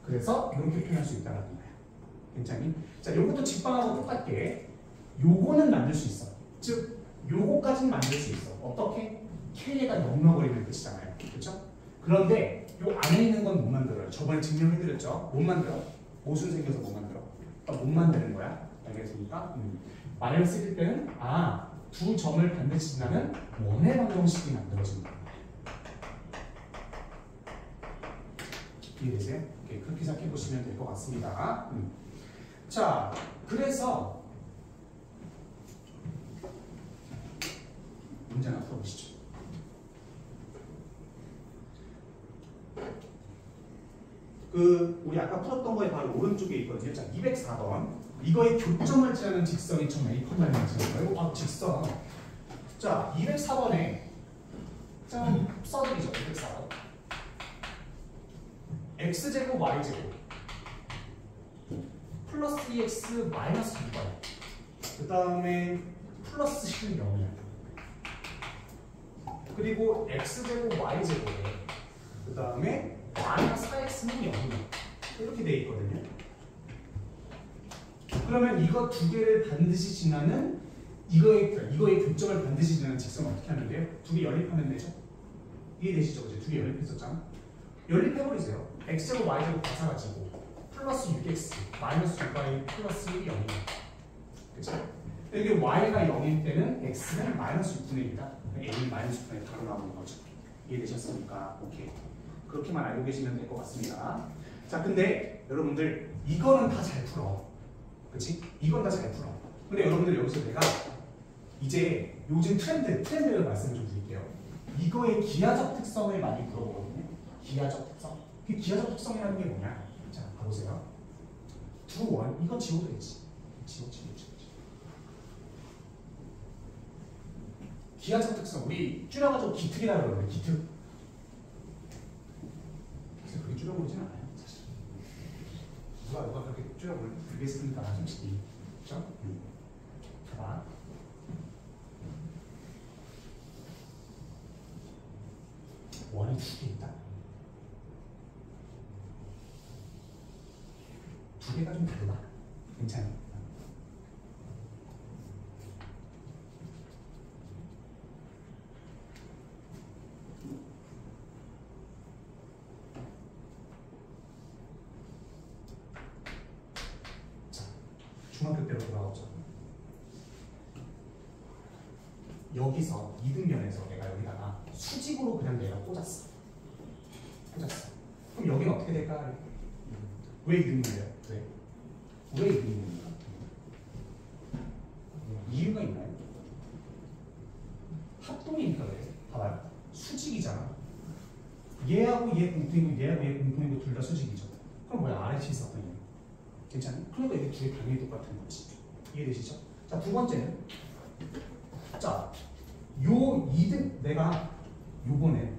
그래서 이렇게 표현할 수 있다는 거예요. 괜찮니? 자, 이것도 직방하고 똑같게 요거는 만들 수 있어. 즉, 요거까지는 만들 수 있어. 어떻게? K가 0 넣어버리면 끝이잖아요. 그렇죠? 그런데 요 안에 있는 건 못 만들어요. 저번에 증명해드렸죠? 못 만들어. 모순 생겨서 못 만들어. 못 만드는 거야. 알겠습니까? 마이너스 1일 때는 두 점을 반드시 지나는 원의 방정식이 만들어진다. 이해되세요? 오케이, 그렇게 생각해 보시면 될 것 같습니다. 자, 그래서 문제 하나 풀어보시죠. 우리 아까 풀었던 거에 바로 오른쪽에 있거든요. 자, 204번. 이거의 교점을 지나는 직선이 좀 A컷 라인이라는 거예요. 바로 직선. 자, 204번에 좀 써드리죠. 204번. x제곱 y제곱 플러스 2x 마이너스 6y 그 다음에 플러스 10은 0이야. 그리고 x제곱 y제곱에 그 다음에 마이너스 4x는 0이야. 이렇게 돼 있거든요. 그러면 이거 두 개를 반드시 지나는 이거의 교점을 반드시 지나는 직선 어떻게 하면 돼요? 두 개 연립하면 되죠? 이해되시죠? 그죠? 두 개 연립했었잖아. 연립해버리세요. x제곱 y제곱 마찬가지고 플러스 6x 마이너스 6y 플러스 1이 0이야. 그쵸? 이게 y가 0일 때는 x는 마이너스 6분의 1이다. a는 마이너스 6분의 1 바로 나오는 거죠. 이해되셨습니까? 오케이. 그렇게만 알고 계시면 될 것 같습니다. 자, 근데 여러분들 이거는 다 잘 풀어. 그치? 이건 다 잘 풀어. 근데 여러분들 여기서 내가 이제 요즘 트렌드를 말씀을 좀 드릴게요. 이거의 기하적 특성을 많이 물어보거든요. 기하적 특성. 그 기하적 특성이라는 게 뭐냐? 자, 봐보세요. 두 원, 이거 지워도 되지. 지워. 기하적 특성, 우리 줄여가지고 기특이라고 그러는데, 기특. 그래서 그렇게 줄여보진 않아요, 사실. 누가 그렇게 줄여보겠습니까, 솔직히. 그쵸? 봐봐. 원이 두 개 있다. 두 개가 좀 달라. 괜찮아. 자, 중학교 때로 돌아오죠. 여기서 이등변에서 내가 여기다가 수직으로 그냥 내가 꽂았어. 그럼 여기는 어떻게 될까? 왜 이등변이에요? 왜 이등변인가? 이유가 있나요? 합동이니까 그래. 봐봐요. 수직이잖아. 얘하고 얘 공통이고 얘하고 얘 공통이고 둘 다 수직이죠. 그럼 뭐야? RHS 있었거든요. 괜찮아요? 그러니까 이게 둘이 당연히 똑같은 거지. 이해되시죠? 자, 두 번째는 자, 요 2등 내가 요번에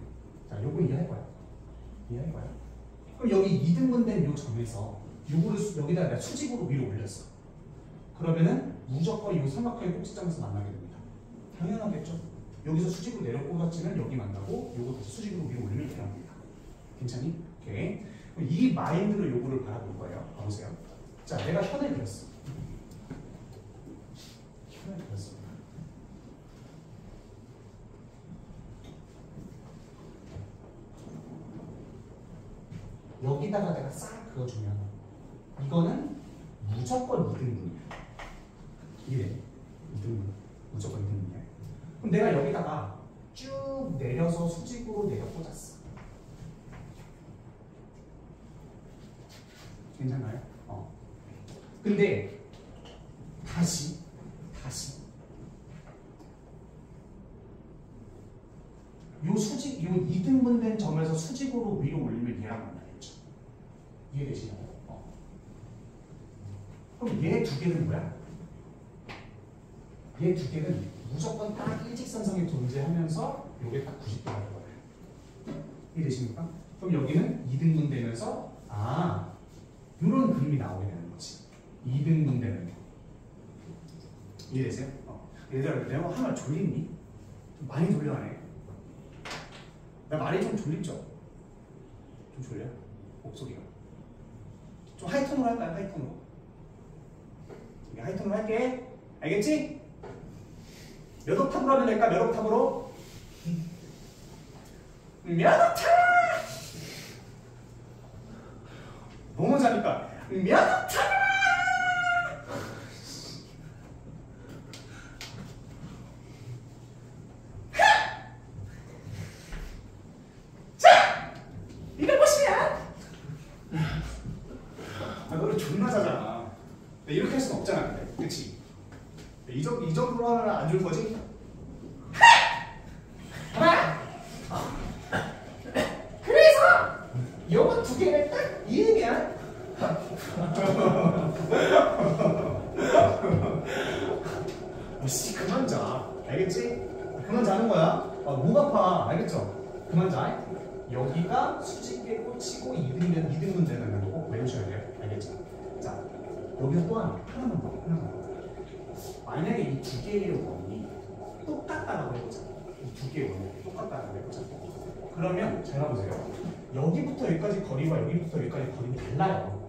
자, 요건 이해할 거야. 그럼 여기 2등분된 요 점에서 요거를 여기다 내가 수직으로 위로 올렸어. 그러면은 무조건 요 삼각형의 꼭지점에서 만나게 됩니다. 당연하겠죠? 여기서 수직으로 내려 꽂았지만 여기 만나고 요거 다시 수직으로 위로 올리면 되랍니다. 괜찮니? 오케이. 그럼 이 마인드로 요거를 바라볼 거예요. 봐보세요. 자, 내가 현을 그렸어. 여기다가 내가 싹 그어주면 이거는 무조건 2등분이야. 이래. 2등분. 무조건 2등분이야. 그럼 내가 여기다가 쭉 내려서 수직으로 내려 꽂았어. 괜찮나요? 근데 다시 요 수직, 요 2등분된 점에서 수직으로 위로 올리면 얘랑 만나겠죠. 이해되시나요? 그럼 얘 두 개는 뭐야? 얘 두 개는 무조건 딱 일직선상에 존재하면서 요게 딱 90도가 되거든요. 이해되십니까? 그럼 여기는 2등분 되면서 요런 그림이 나오게 되는 거지. 2등분 되는 거. 이해되세요? 얘들아, 내가 하나 졸리니? 좀 많이 졸려하네. 나 말이 좀 졸립죠? 좀 졸려? 목소리가. 좀 하이톤으로 할까요? 하이톤으로. 하이톤으로 할게. 알겠지? 몇 옥탑으로 하면 될까? 몇 옥탑으로? 몇 옥탑! 뭐 먼저 합니까? 몇 옥탑! 자! 이걸 보시면 네, 이렇게 할 수는 없잖아. 근데. 그치? 네, 이 정도로 하면 안 좋은 거지? 하나! 그래서 요거 두 개를 딱 이으면 씨 그만 자. 알겠지? 그만 자는 거야. 목 아파. 알겠죠? 그만 자. 여기가 수직에 꽂히고 이등분 되는 거 꼭 외우셔야 돼요. 알겠죠? 자, 여기서 또 하나만 더. 만약에 이 두 개의 원이 똑같다라고 해보자. 이 두 개의 원이 똑같다라고 해보자. 그러면 잘 봐보세요. 여기부터 여기까지 거리와 여기부터 여기까지 거리는 달라요.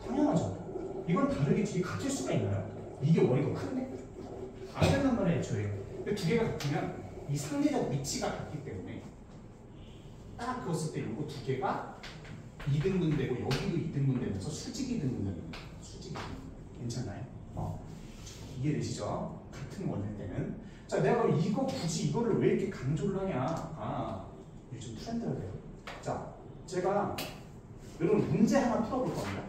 당연하죠. 이건 다르게 뒤에 같을 수가 있나요? 이게 원이 더 큰데? 안 된단 말이에요, 애초에. 근데 두 개가 같으면 이 상대적 위치가 같기 때문에 딱 그었을 때 이거 두 개가 이등분되고 여기도 이등분되면서 수직이 등분되는 거예요. 수직이. 괜찮나요? 이해되시죠? 같은 원일 때는. 자, 내가 그럼 굳이 이거를 왜 이렇게 강조를 하냐? 요즘 트렌드가 돼요. 자, 제가 여러분 문제 하나 풀어볼 겁니다.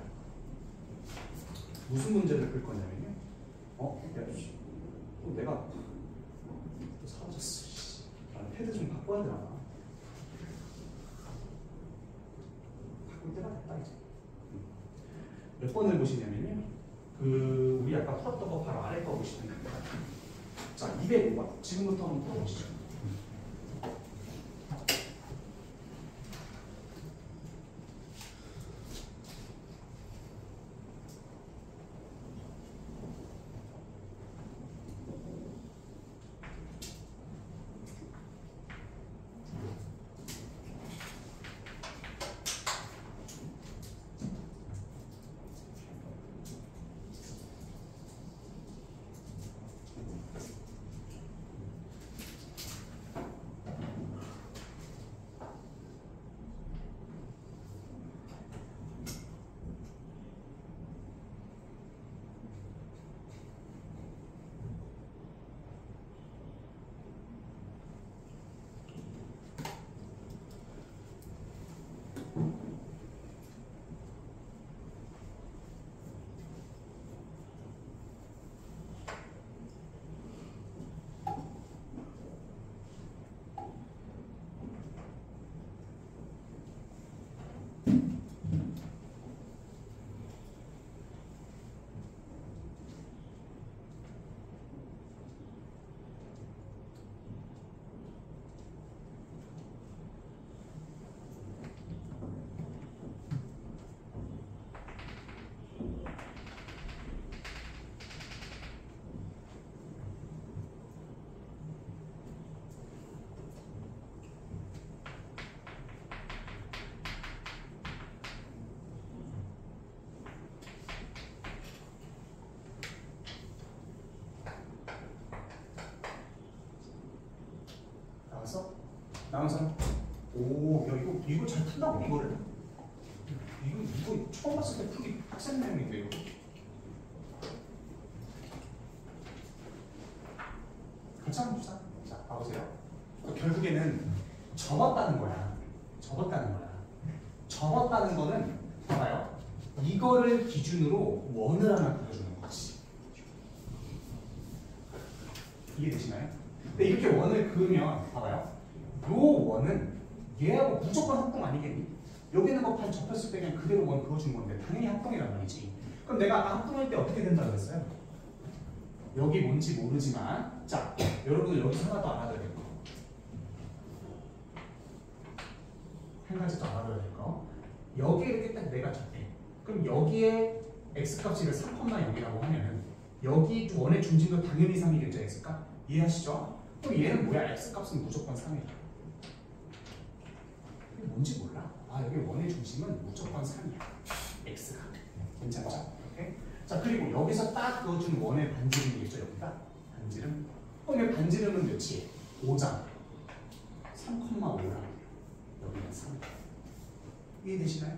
무슨 문제를 풀 거냐면요. 내가 또 사라졌어. 패드 좀 바꿔야 되나? 바꿀 때가 됐다 이제. 몇 번을 보시냐면요. 우리 아까 풀었던 거 바로 아래 거 보시면 됩니다. 자, 205번. 지금부터 한번 풀어보시죠. 나와서 야 이거 잘 푼다고 이거를 이거 처음 봤을 때 풀기 빡센 내용인데 이거 같이 한번 봅시다. 자 봐보세요. 결국에는 접었다는 거야. 접었다는 거는 봐봐요. 이거를 기준으로 원을 하나 그려주는 거지. 이해되시나요? 근데 이렇게 원을 그으면 봐봐요. 요 원은 얘하고 무조건 합동 아니겠니? 여기 있는 거 판 접혔을 때 그냥 그대로 원 그어준 건데 당연히 합동이란 말이지. 그럼 내가 아까 합동할 때 어떻게 된다고 했어요? 여기 뭔지 모르지만 자 여러분들 여기서 하나 더 알아둬야 될 거. 한 가지 더 알아둬야 될 거. 여기에 이렇게 딱 내가 적게. 그럼 여기에 x값이 3,0이라고 하면은 여기 원의 중심도 당연히 3이겠죠 x값? 이해하시죠? 그럼 얘는 뭐야? x값은 무조건 3이야. 이게 뭔지 몰라? 여기 원의 중심은 무조건 3이야. x가. 괜찮죠? 오케이? 자, 그리고 여기서 딱 그어준 원의 반지름이겠죠, 여기가? 반지름. 여기 반지름은 몇이? 5잖아. 3,5라. 여기는 3. 이해되시나요?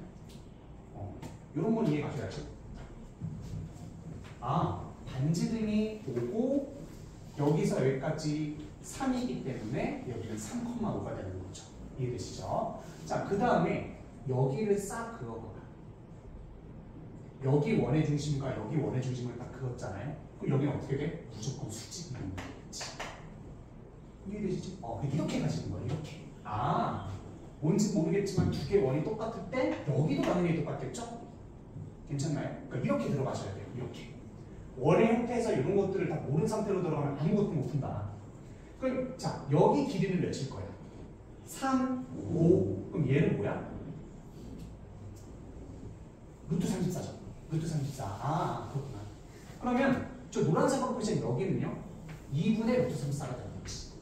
이런 건 이해 가셔야지. 반지름이 5고 여기서 여기까지 3이기 때문에 여기는 3,5가 되는 거죠. 이해되시죠? 자, 그 다음에 여기를 싹 그어봐. 여기 원의 중심과 여기 원의 중심을 딱 그었잖아요. 그럼 여기는 어떻게 돼? 무조건 수직이 되는 거겠지. 이해되시지? 이렇게 가시는 거예요. 이렇게. 뭔지 모르겠지만 두 개 원이 똑같을 때 여기도 당연히 똑같겠죠? 괜찮나요? 그러니까 이렇게 들어가셔야 돼요. 이렇게. 원의 형태에서 이런 것들을 다 모른 상태로 들어가면 아무것도 못 푼다. 그럼 자, 여기 길이를 몇일 거야? 3, 5. 그럼 얘는 뭐야? 루트 34죠. 루트 34. 그렇구나. 그러면 저 노란색으로 보시면 여기는요. 2분의 루트 34가 되는 거지.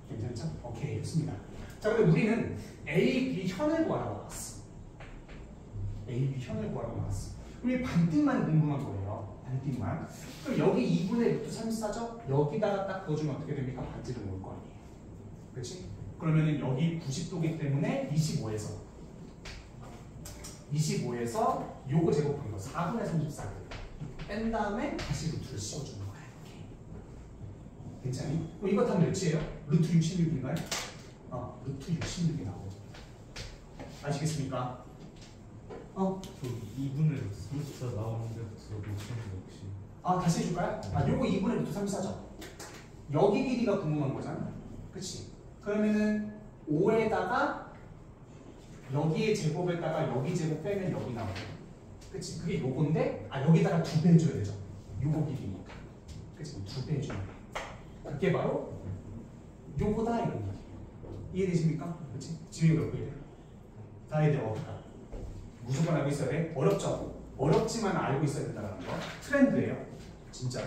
괜찮죠? 오케이, 좋습니다. 자, 근데 우리는 A, B 현을 구하라고 나왔어. A, B 현을 구하라고 나왔어. 그럼 이 반띵만 궁금한 거예요. 반띵만. 그럼 여기 2분의 루트 34죠? 여기다가 딱 그어주면 어떻게 됩니까? 반지름 올 거 아니에요. 그렇지? 그러면은 여기 90도기 때문에 25에서 요거 제곱한 거 4분의 34 뺀 다음에 다시 루트를 씌워주는 거야. 이렇게. 괜찮니? 그럼 이거 다 몇이에요? 루트 66인가요? 루트 66이 나오죠. 아시겠습니까? 저 2분의 루트 나오는데 저 루트는 혹시 다시 해줄까요? 요거 2분의 루트 34죠. 여기 길이가 궁금한 거잖아. 그치? 그러면은 5에다가 여기의 제곱에다가 여기 제곱 빼면 여기 나오고. 그치? 그게 요건데, 여기다가 2배 해줘야 되죠. 요거 길이니까. 그치? 2배 해주면 돼. 그게 바로 요거다 이런 얘기예요. 이해되십니까? 그치? 지금 몇 배예요? 다 이제 어떨까? 무조건 알고 있어야 돼? 어렵죠? 어렵지만 알고 있어야 된다는 거. 트렌드예요. 진짜.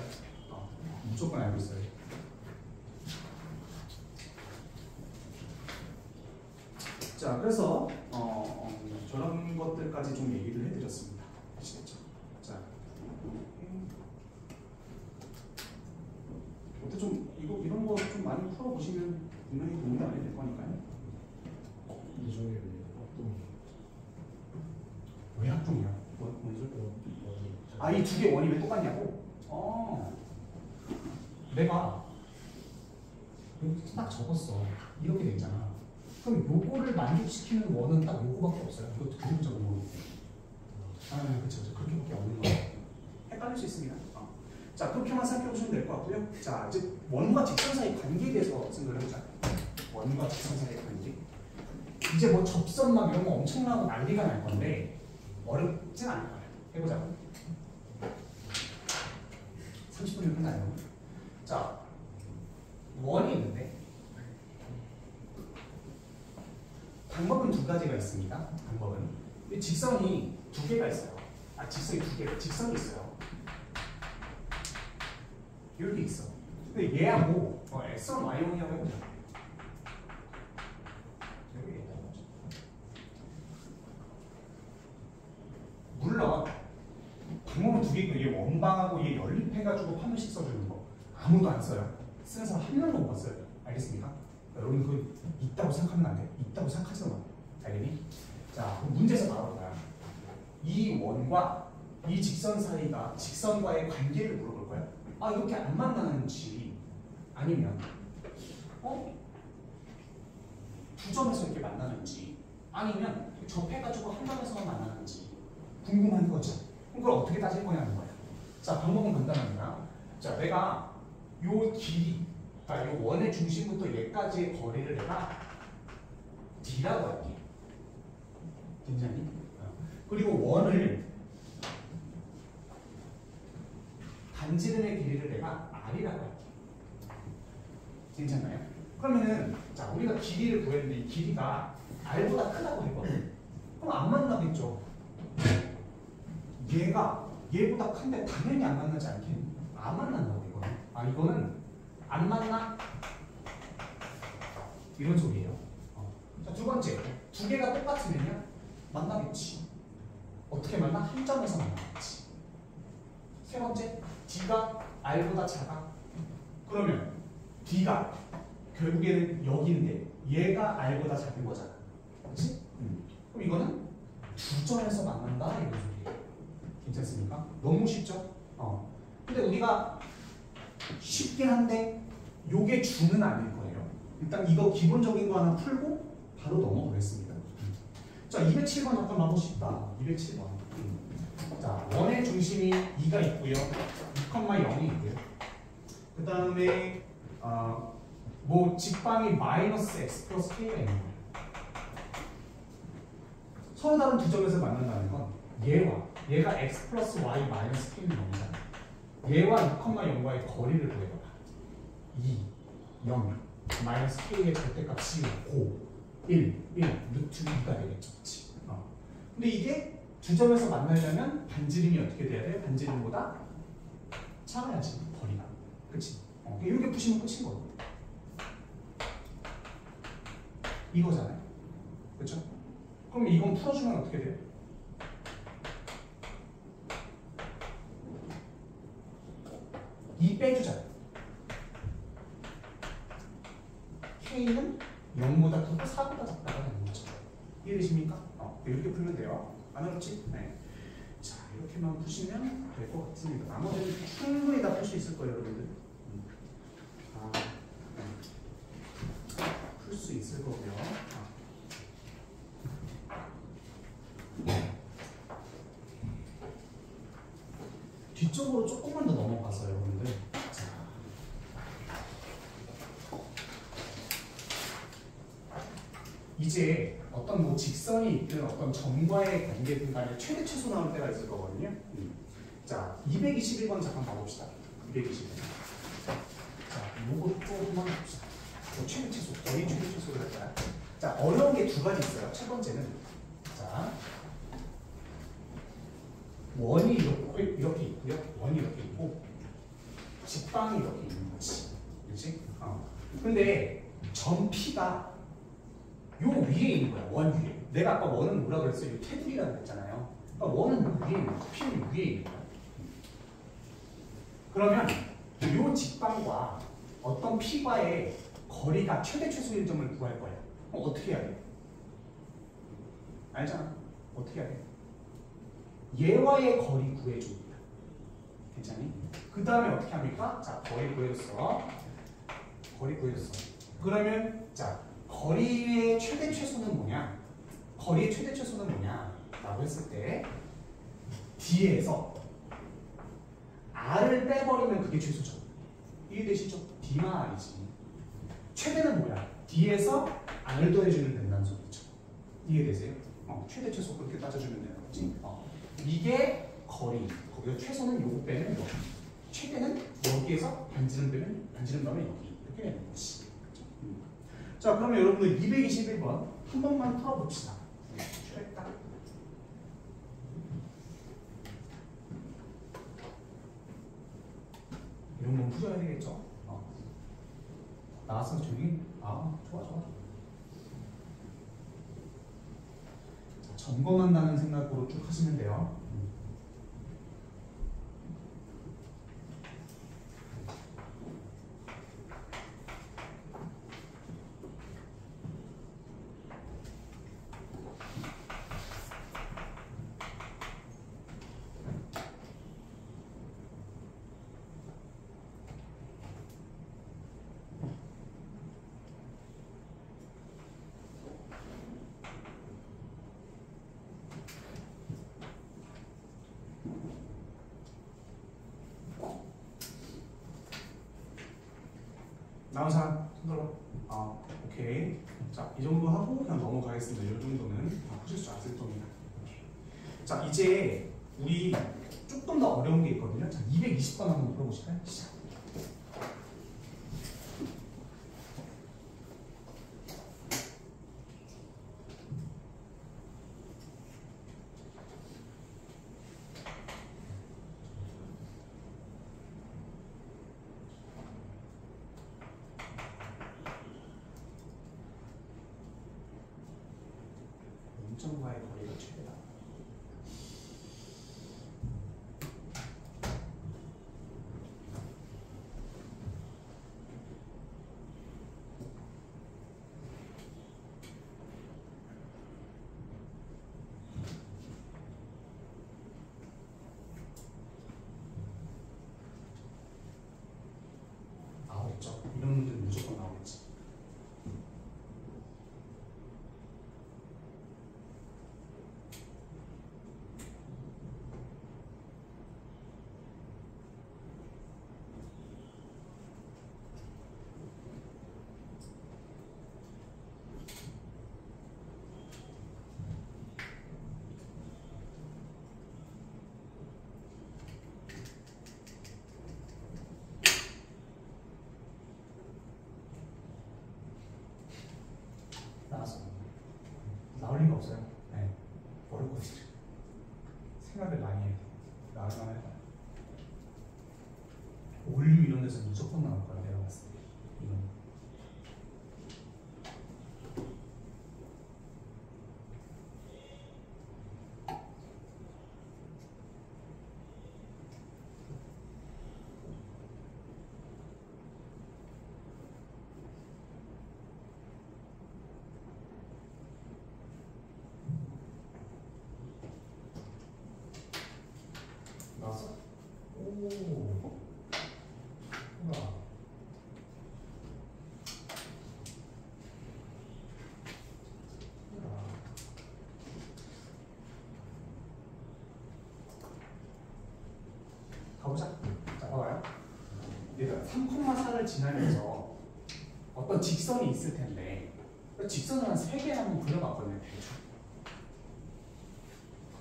무조건 알고 있어야 돼. 자, 그래서 저런 것들까지 좀 얘기를 해드렸습니다. 아시겠죠? 자, 어때 좀 이런 거 좀 많이 풀어보시면 분명히 도움이 많이 될 거니까요. 이 중에 합동 왜 합동이야? 뭔 소리? 이 두 개 원이 왜 똑같냐고? 내가 여기 딱 적었어. 이렇게 돼 있잖아. 그럼 요거를 만족시키는 원은 딱 요거밖에 없어요. 이것도 그대로 적은 거고. 그쵸. 그렇게밖에 없는 거예요. 헷갈릴 수 있습니다. 자, 그렇게만 생각해 보시면 될 것 같고요. 자, 이제 원과 직선 사이 관계에 대해서 생각을 해보자. 원과 직선 사이 관계. 이제 뭐 접선 막 이런 거 엄청나고 난리가 날 건데 어렵진 않을 거예요. 해보자고. 30분이면 끝나요. 자, 원이 있는데 방법은 두 가지가 있습니다. 방법은 직선이 두 개가 있어요. 직선이 두 개, 직선이 있어요. 이렇게 있어. 근데 얘하고 X1, Y1이라고 해보자. 여기 있다는 거죠. 물론 방법은 두 개 있고 얘 원방하고 얘 연립해가지고 한 번씩 써주는 거 아무도 안 써요. 쓰는 사람 한 명도 못 봤어요. 알겠습니까? 여러분 그거 있다고 생각하면 안 돼. 있다고 생각하지도 마. 알겠니? 자, 그럼 문제에서 나올 거야. 이 원과 이 직선 사이가 직선과의 관계를 물어볼 거야. 이렇게 안 만나는지 아니면 두 점에서 이렇게 만나는지 아니면 접해가지고 한 점에서만 만나는지 궁금한 거죠. 그럼 그걸 어떻게 따질 거냐는 거야. 자, 방법은 간단합니다. 자, 내가 요 길이, 그러니까 요 원의 중심부터 얘까지의 거리를 내가 D라고 할게. 괜찮니? 그리고 원을 반지름의 길이를 내가 R이라고 할게. 괜찮나요? 그러면은 자, 우리가 길이를 구했는데 이 길이가 R보다 크다고 했거든. 그럼 안 만나겠죠. 얘가 얘보다 큰데 당연히 안 만나지 않겠니? 안 만난다고 이거는. 이거는 안 만나? 이런 소리예요. 자, 두 번째, 두 개가 똑같으면요 만나겠지. 어떻게 만나? 한 점에서 만나겠지. 세 번째, D가 R보다 작아. 그러면 D가 결국에는 여기인데 얘가 R보다 작은 거잖아. 그렇지? 그럼 이거는 두 점에서 만난다 이런 소리예요. 괜찮습니까? 너무 쉽죠? 근데 우리가 쉽긴 한데 요게 주는 아닐 거예요. 일단 이거 기본적인 거 하나 풀고 바로 넘어가겠습니다. 자, 207번 잠깐 봐봅시다. 207번. 자, 원의 중심이 2가 있고요. 2,0이 있고요. 그 다음에 뭐 직방이 마이너스 x 플러스 k가 있는 거예요. 서로 다른 두 점에서 만난다는 건 얘가 x 플러스 y 마이너스 k는 0이잖아. 얘와 2,0과의 거리를 구해봐라. 2, 0, 마이너스 k의 절대값이 5, 1, 루트 2가 되겠죠. 그치? 근데 이게 두 점에서 만나려면 반지름이 어떻게 돼야 돼? 반지름보다 작아야지, 거리가. 그치? 이렇게 푸시면 끝인 거고. 이거잖아요. 그쵸? 그럼 이건 풀어주면 어떻게 돼요? 이 빼주잖아요. K는 0보다 크고 4보다 작다가 되는 거죠. 이해되십니까? 이렇게 풀면 돼요. 안 어렵지? 네. 자, 이렇게만 푸시면 될 것 같습니다. 나머지는 충분히 다 풀 수 있을 거예요, 여러분들. 풀 수 있을 거고요. 뒤쪽으로 조금만 더 넘어가서 여러분들. 자. 이제 어떤 뭐 직선이 있든 어떤 점과의 관계든 간에 최대 최소 나올 때가 있을 거거든요. 자, 221번 잠깐 봐봅시다. 221번. 자, 요것도 한번 봅시다. 최대 최소, 어디 최대 최소를 할까요? 자, 어려운 게 두 가지 있어요. 첫 번째는 자, 원이 이렇게 있고요. 원이 이렇게 있고 직방이 이렇게 있는 거지. 그렇지? 근데 점 P가 요 위에 있는 거야. 원 위에. 내가 아까 원은 뭐라 그랬어요? 테두리라고 그랬잖아요. 그러니까 원은 위에 있는 거야. P는 위에 있는 거야. 그러면 요 직방과 어떤 P과의 거리가 최대 최소인 점을 구할 거예요. 그럼 어떻게 해야 돼? 알잖아. 어떻게 해야 돼? 얘와의 거리 구해줍니다. 괜찮니? 그 다음에 어떻게 합니까? 자, 거리 구해줬어. 거리 구해줬어. 그러면 자, 거리의 최대 최소는 뭐냐? 거리의 최대 최소는 뭐냐? 라고 했을 때 D에서 R을 빼버리면 그게 최소죠. 이해되시죠? D만 R이지. 최대는 뭐야? D에서 R을 더해주면 된다는 소리죠. 이해되세요? 최대 최소 그렇게 따져주면 되는 거지. 이게 거리. 거기서 최소는 요거 빼면 여기. 최대는 여기에서 반지름 빼면 반지름 넣으면 여기. 이렇게 되는 거지. 자, 그러면 여러분들 221번 한 번만 풀어봅시다. 출했다. 이런 건 풀어야 되겠죠? 나왔으면 조용히. 좋아. 자, 점검한다는 생각으로 쭉 하시면 돼요. 나온 사람 손들어. 오케이. 자, 이 정도 하고 그냥 넘어가겠습니다. 이 정도는 다 푸실 수 있을 겁니다. 자, 이제 우리 조금 더 어려운 게 있거든요. 자, 220번 한번 풀어보실까요? 시작. 점과의 거리가 최대다. 나오겠죠? 이런 문제는 무조건 나오겠지. 나올 리가 없어요. 네. 어렵거든요. 생각을 많이 해야 돼. 나올 만할 거야. 올류 이런 데서 무조건 나올 거야. 내가 봤을 때. 이건. 나왔어? 오. 우와. 우와. 가보자. 자, 봐봐요. 얘들아, 3,4를 지나면서 어떤 직선이 있을 텐데, 그 직선을 한 3개 한번 그려봤거든요, 대충.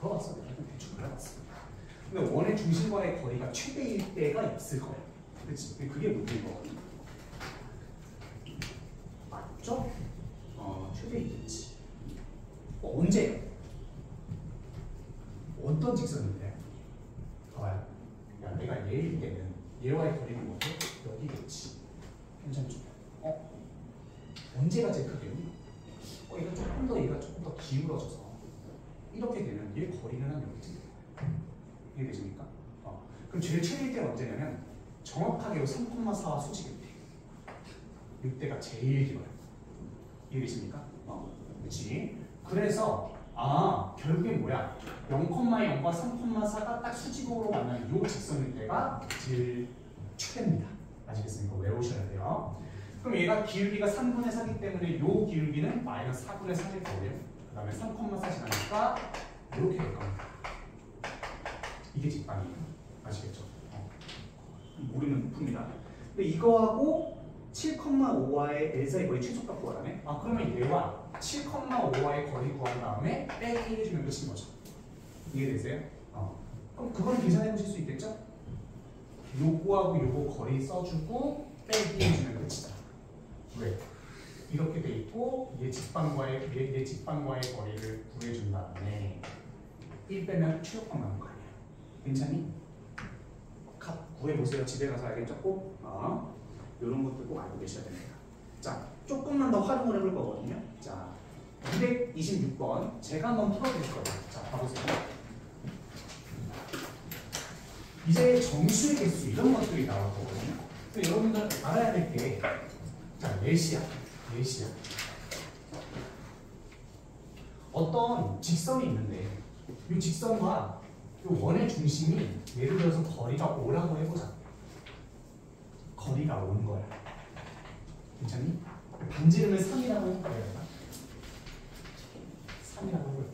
그려봤어, 내가 대충 그려봤어. 근데 원의 중심과의 거리가 최대일 때가 있을 거예요. 그렇지? 그게 문제인 거거든요. 맞죠? 최대이겠지. 언제? 어떤 직선인데? 봐봐요. 야, 내가 얘일 때는 얘와의 거리는 뭐죠? 여기겠지. 괜찮죠? 언제가 제일 크겠니? 얘가 조금 더 기울어져서 이렇게 되면 얘 거리는 한 여기쯤 돼요. 이해되십니까? 그럼 제일 최대일 때는 언제냐면 정확하게 3,4와 수직일 때. 이때가 제일 길어요. 이해되십니까? 그렇지. 그래서 결국엔 뭐야? 0,0과 3,4가 딱 수직으로 만나는 이 직선일 때가 제일 최대입니다. 아시겠습니까? 외우셔야 돼요. 그럼 얘가 기울기가 3분의 4이기 때문에 이 기울기는 마이너스 4분의 4일 거고요. 그 다음에 3,4 지나니까 이렇게 될 겁니다. 이게 직방이에요. 아시겠죠? 모르면 풉니다. 근데 이거하고 7,5와의 L 사이 거리 최소값 구하라네? 그러면 얘와 7,5와의 거리 구한 다음에 빼기 해주면 끝인 거죠. 이해되세요? 그럼 그건 계산해 보실 수 있겠죠? 요거하고 요거 거리 써주고 빼기 해주면 끝이다. 왜? 이렇게 돼 있고 얘 직방과의 거리를 구해준 다음에 1 빼면 최소값 나오는 거 아니야? 괜찮니? 값 구해보세요. 집에 가서 알겠죠? 꼭 이런 것들 꼭 알고 계셔야 됩니다. 자, 조금만 더 활용을 해볼 거거든요. 자, 226번 제가 한번 풀어드릴 거예요. 자, 봐보세요. 이제 정수의 개수 이런 것들이 나올 거거든요. 그래서 여러분들 알아야 될 게 자, 넷이야. 어떤 직선이 있는데 이 직선과 이 원의 중심이 예를 들어서 거리가 5라고 해보자. 거리가 5인 거야. 괜찮니? 반지름을 3이라고 해볼까요? 3이라고 해볼게.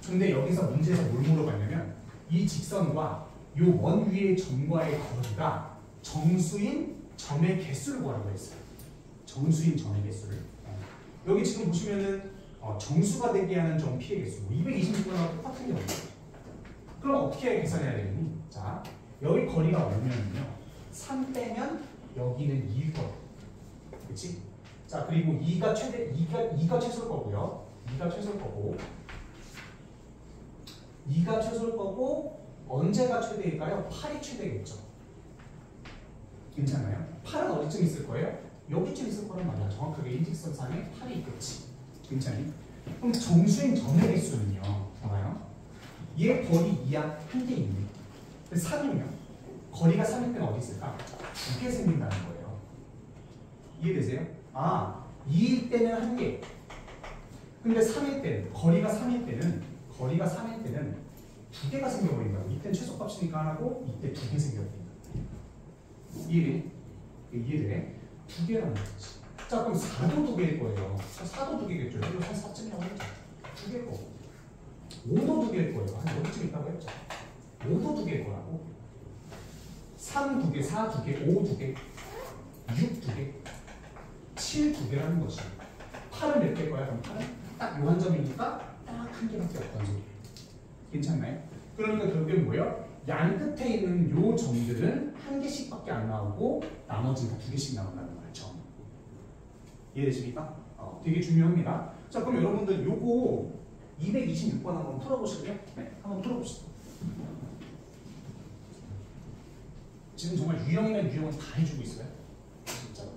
근데 여기서 문제에서 뭘 물어봤냐면 이 직선과 이 원 위의 점과의 거리가 정수인 점의 개수를 구하라고 했어요. 정수인 점의 개수를. 여기 지금 보시면은 정수가 되게 하는 점 P의 개수 226번하고 똑같은 게 없어요. 그럼 어떻게 계산해야 되겠니? 자, 여기 거리가 오면요 3 빼면 여기는 2일 거예요. 그렇지? 자, 그리고 2가 최소일 거고요. 2가 최소일 거고 언제가 최대일까요? 8이 최대겠죠. 괜찮아요? 8은 어디쯤 있을 거예요? 여기쯤 있을 거란 말이야. 정확하게 인직선상에 8이 있겠지. 괜찮니? 그럼 정수인 점의 개수는요. 봐봐요. 얘 거리 2야. 한 개 있네. 3이면 거리가 3일 때는 어디 있을까? 2개 생긴다는 거예요. 이해되세요? 2일 때는 한 개. 근데 3일 때는 거리가 3일 때는 2개가 생겨버린다고. 이때는 최소값이니까 하나고 이때 2개 생겨버린다. 이해돼? 2개라는 거지. 자, 그럼 4도 2개일 거예요. 4도 2개겠죠. 이거 한 4쯤이라고 했죠. 2개일 거고. 5도 2개일 거예요. 한 여기쯤 있다고 했죠. 5도 2개일 거라고. 3 2개, 4 2개, 5 2개, 6 2개, 7 2개라는 것이. 8은 몇 개일 거야? 그럼 8은 딱 요 한 점이니까 딱 한 개밖에 없다는 소리예요. 괜찮나요? 그러니까 결국엔 뭐예요? 양 끝에 있는 요 점들은 한 개씩밖에 안 나오고 나머지는 2개씩 나온다는 거죠. 이해되십니까? 되게 중요합니다. 자, 그럼 여러분들 요거 226번 한번 풀어보실래요? 네, 한번 풀어봅시다. 지금 정말 유형이면 유형은 다 해주고 있어요. 진짜로.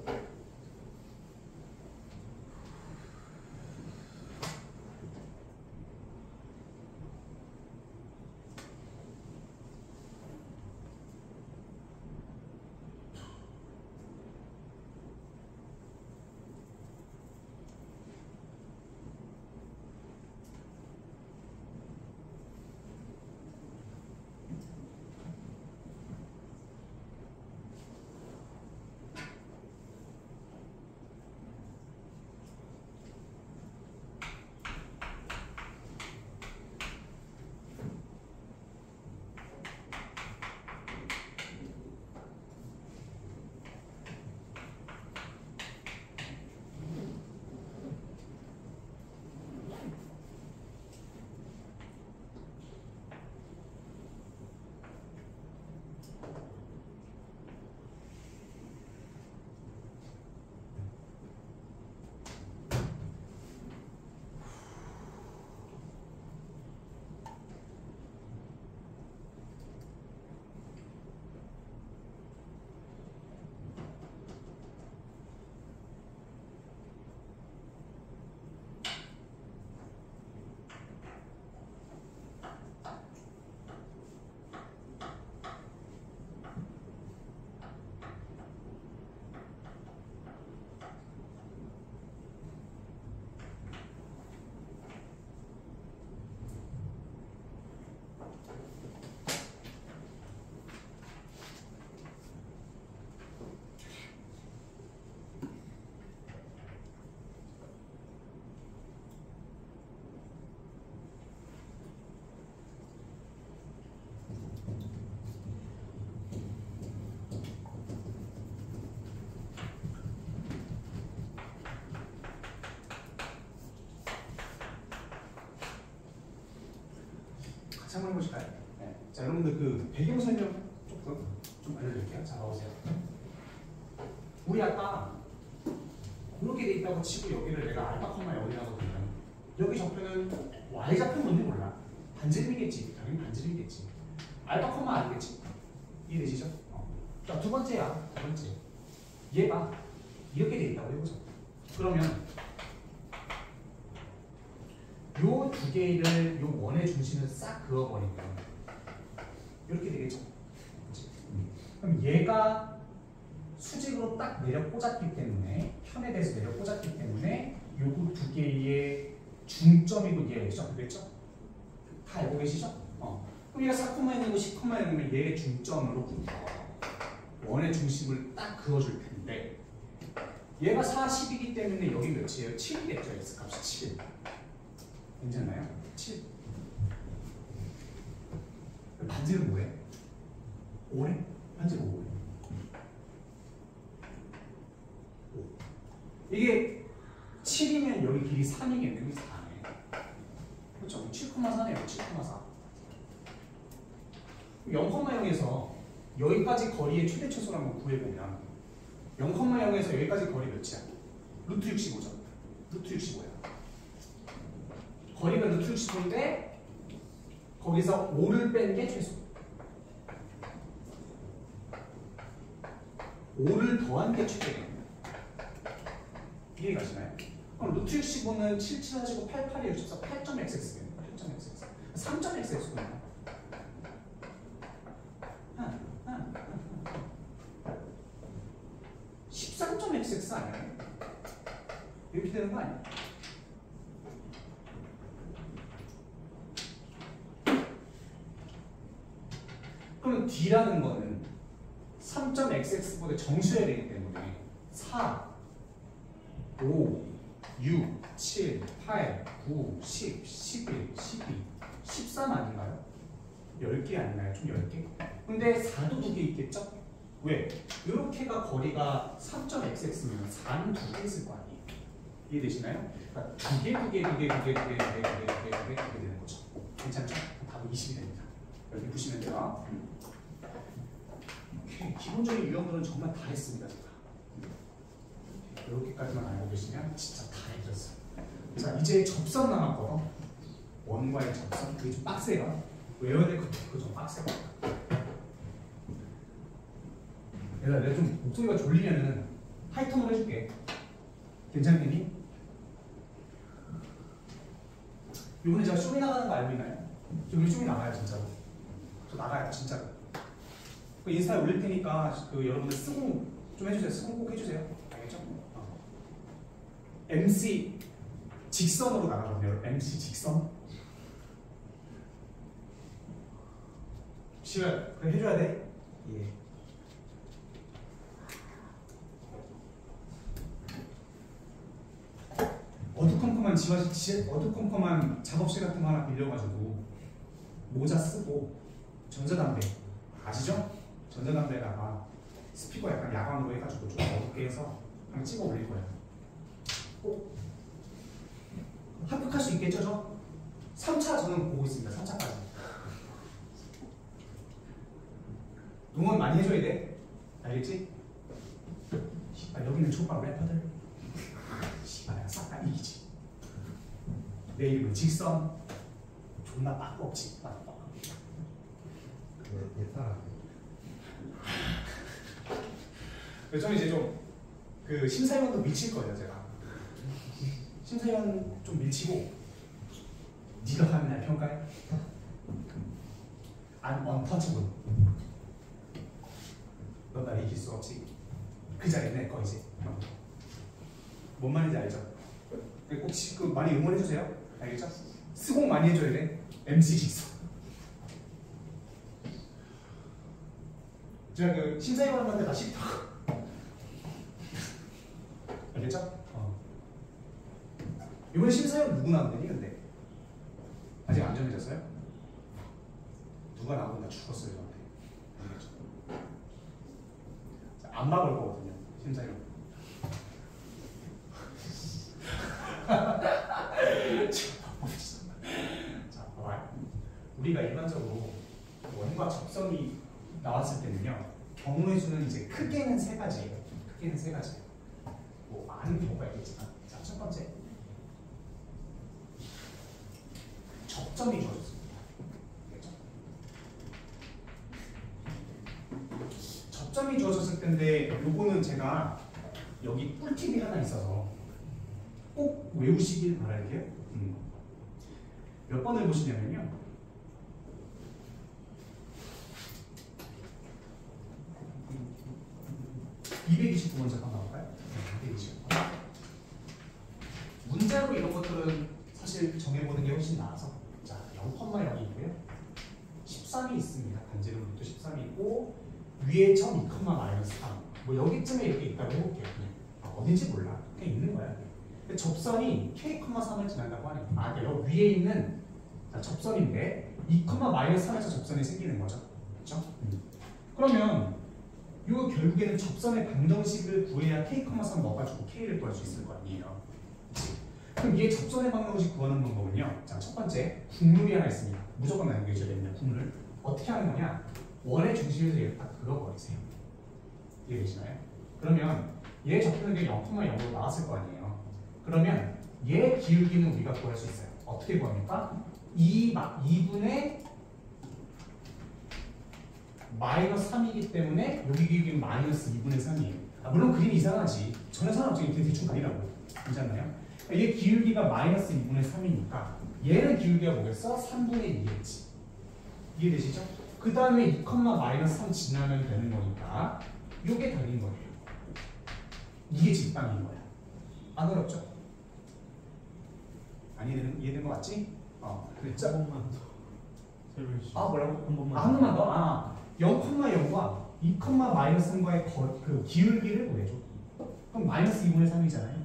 같이 한번 해보실까요? 네. 자, 여러분들 그 배경 설명 조금 좀 알려드릴게요. 자, 나오세요. 우리 아까 이렇게 돼 있다고 치고 여기를 내가 알파 콤마 0이라고 보면 여기 좌표는 y 좌표 뭔지 몰라. 반지름이겠지. 당연히 반지름이겠지. 알파 콤마 아니겠지. 이해되시죠? 자, 두 번째야. 두 번째. 얘가 이렇게 돼 있다고 해보자. 그러면 요 두 개를 요 원의 중심을 싹 그어버리면 이렇게 되겠죠. 그치? 그럼 얘가 수직으로 딱 내려 꽂았기 때문에 편에 대해서 내려 꽂았기 때문에 요거 두 개의 중점이고 얘겠죠. 그랬죠? 다 알고 계시죠? 그럼 얘가 4,0이고 10,0이면 얘의 중점으로부터 원의 중심을 딱 그어줄 텐데 얘가 4, 10이기 때문에 여기 몇이에요? 7이겠죠. x값이 7. 괜찮나요? 7. 반지름 뭐예요? 5래? 반지름 5래. 5. 이게 7이면 여기 길이 3이겠네. 여기 4네. 그렇죠? 7,4네요. 7,4. 0,0에서 여기까지 거리의 최대 최소를 한번 구해보면 0,0에서 여기까지 거리 몇이야? 루트 65죠. 루트 65야. 거리가 루트 65인데 거기서 5를 뺀 게 최소. 5를 더한 게 최대예요. 이해가시나요? 그럼 루트 65는 7, 7 하시고 8, 8에 64, 8.xx겠네요. 8.xx. 3.xx군요. 13.xx 아니에요? 이렇게 되는 거 아니에요? 그럼 D라는 거는 3.xx보다 정수해야 되기 때문에 4, 5, 6, 7, 8, 9, 10, 11, 12, 13 아닌가요? 10개 아닌가요? 좀 10개? 근데 4도 2개 있겠죠? 왜? 이렇게가 거리가 3.xx면 4는 2개 있을 거 아니에요? 이해되시나요? 그러니까 2개 되는 거죠. 괜찮죠? 답은 20이 됩니다. 여기 보시면 돼요. 오케이. 기본적인 유형들은 정말 다 했습니다. 제가. 이렇게까지만 알고 계시면 진짜 다 해줬어요. 자, 이제 접선 남았거든. 0과의 접선. 그게 좀 빡세요. 외워야 될 것도 있고 좀 빡세요. 내가 좀 목소리가 졸리면은 하이톤으로 해줄게. 괜찮겠니? 요번에 제가 쇼미 나가는 거 알고 있나요? 저 요즘 쇼미 나가요 진짜로. 저 나가요 진짜로. 그 인스타에 올릴 테니까 그 여러분들 쓰고 좀 해주세요. 쓰고 꼭 해주세요. 알겠죠? MC 직선으로 나가거든요. MC 직선. 시간 그래 해줘야 돼. 예. 어두컴컴한 작업실 같은 거 하나 빌려가지고 모자 쓰고 전자담배 아시죠? 전자담배에다가 스피커 약간 야광으로 해가지고 좀 어둡게 해서 한번 찍어 올릴 거예요. 꼭 합격할 수 있겠죠? 저? 3차 저는 보고 있습니다. 3차까지. 응원 많이 해줘야 돼. 알겠지? 여기는 초밥 래퍼들. 씨발 싹 다 이기지. 내 이름은 직선. 존나 빡뻑지. 빡뻑. 옛사람. 저는 이제 좀 그 심사위원도 밀칠 거예요 제가. 심사위원 좀 밀치고 네가 가면 날 평가해. I'm untouchable. 넌 날 이길 수 없지. 그 자리는 내 거 이제. 뭔 말인지 알죠? 꼭 많이 응원해주세요. 알겠죠? 스공 많이 해줘야 돼. MC 직선. 제가 그 심사위원한테 다 싫다고. 알겠죠? 이번에 심사위원 누구 나왔더니 근데 아직 안 정해졌어요? 누가 나오면 나 죽었어요 저한테. 알겠죠? 안 막을 거거든요 심사위원. 자, 봐봐요. 우리가 일반적으로 원과 접선이 나왔을 때는요, 경우의 수는 이제 크게는 세 가지예요. 크게는 세 가지예요. 뭐 많은 경우가 있겠지만, 자, 첫 번째, 접점이 주어졌습니다. 알겠죠? 접점이 주어졌을 텐데, 요거는 제가 여기 꿀팁이 하나 있어서 꼭 외우시길 바랄게요. 몇 번을 보시냐면요. 229번 잠깐 나올까요? 229번. 문자로 이런 것들은 사실 정해보는 게 훨씬 나아서 자, 0,0이고요. 13이 있습니다. 단지름부터 13이 있고 위에 점 2,-3. 뭐 여기쯤에 이렇게 있다고 해볼게요. 어딘지 몰라. 그냥 있는 거야. 접선이 K,3을 지난다고 하니까 여기 위에 있는 자, 접선인데 2,-3에서 접선이 생기는 거죠. 그렇죠? 그러면 이거 결국에는 접선의 방정식을 구해야 K,3 넣어가지고 K를 구할 수 있을 거 아니에요. 그치? 그럼 얘 접선의 방정식 구하는 방법은요. 자, 첫 번째 국룰이 하나 있습니다. 무조건 남겨줘야 됩니다. 국룰. 어떻게 하는 거냐? 원의 중심에서 얘를 딱 그어버리세요. 이해되시나요? 그러면 얘 접선의 0,0으로 나왔을 거 아니에요. 그러면 얘 기울기는 우리가 구할 수 있어요. 어떻게 구합니까? 2분의 마이너스 3이기 때문에 여기 기울기는 마이너스 2분의 3이에요. 물론 그림이 이상하지. 전혀 상관없지. 대충 가리라고. 괜찮나요? 얘 기울기가 마이너스 2분의 3이니까 얘는 기울기가 뭐겠어? 3분의 2겠지. 이해되시죠? 그 다음에 2,-3 지나면 되는 거니까 이게 달린 거예요. 이게 직방인 거야. 안 어렵죠? 이해된 거 맞지? 그랬죠? 한 번만 더 설명해 주시죠. 뭐라고? 한 번만 한 번만 더? 0,0과 2,-3과의 그 기울기를 구해줘. 그럼 마이너스 2분의 3이잖아요.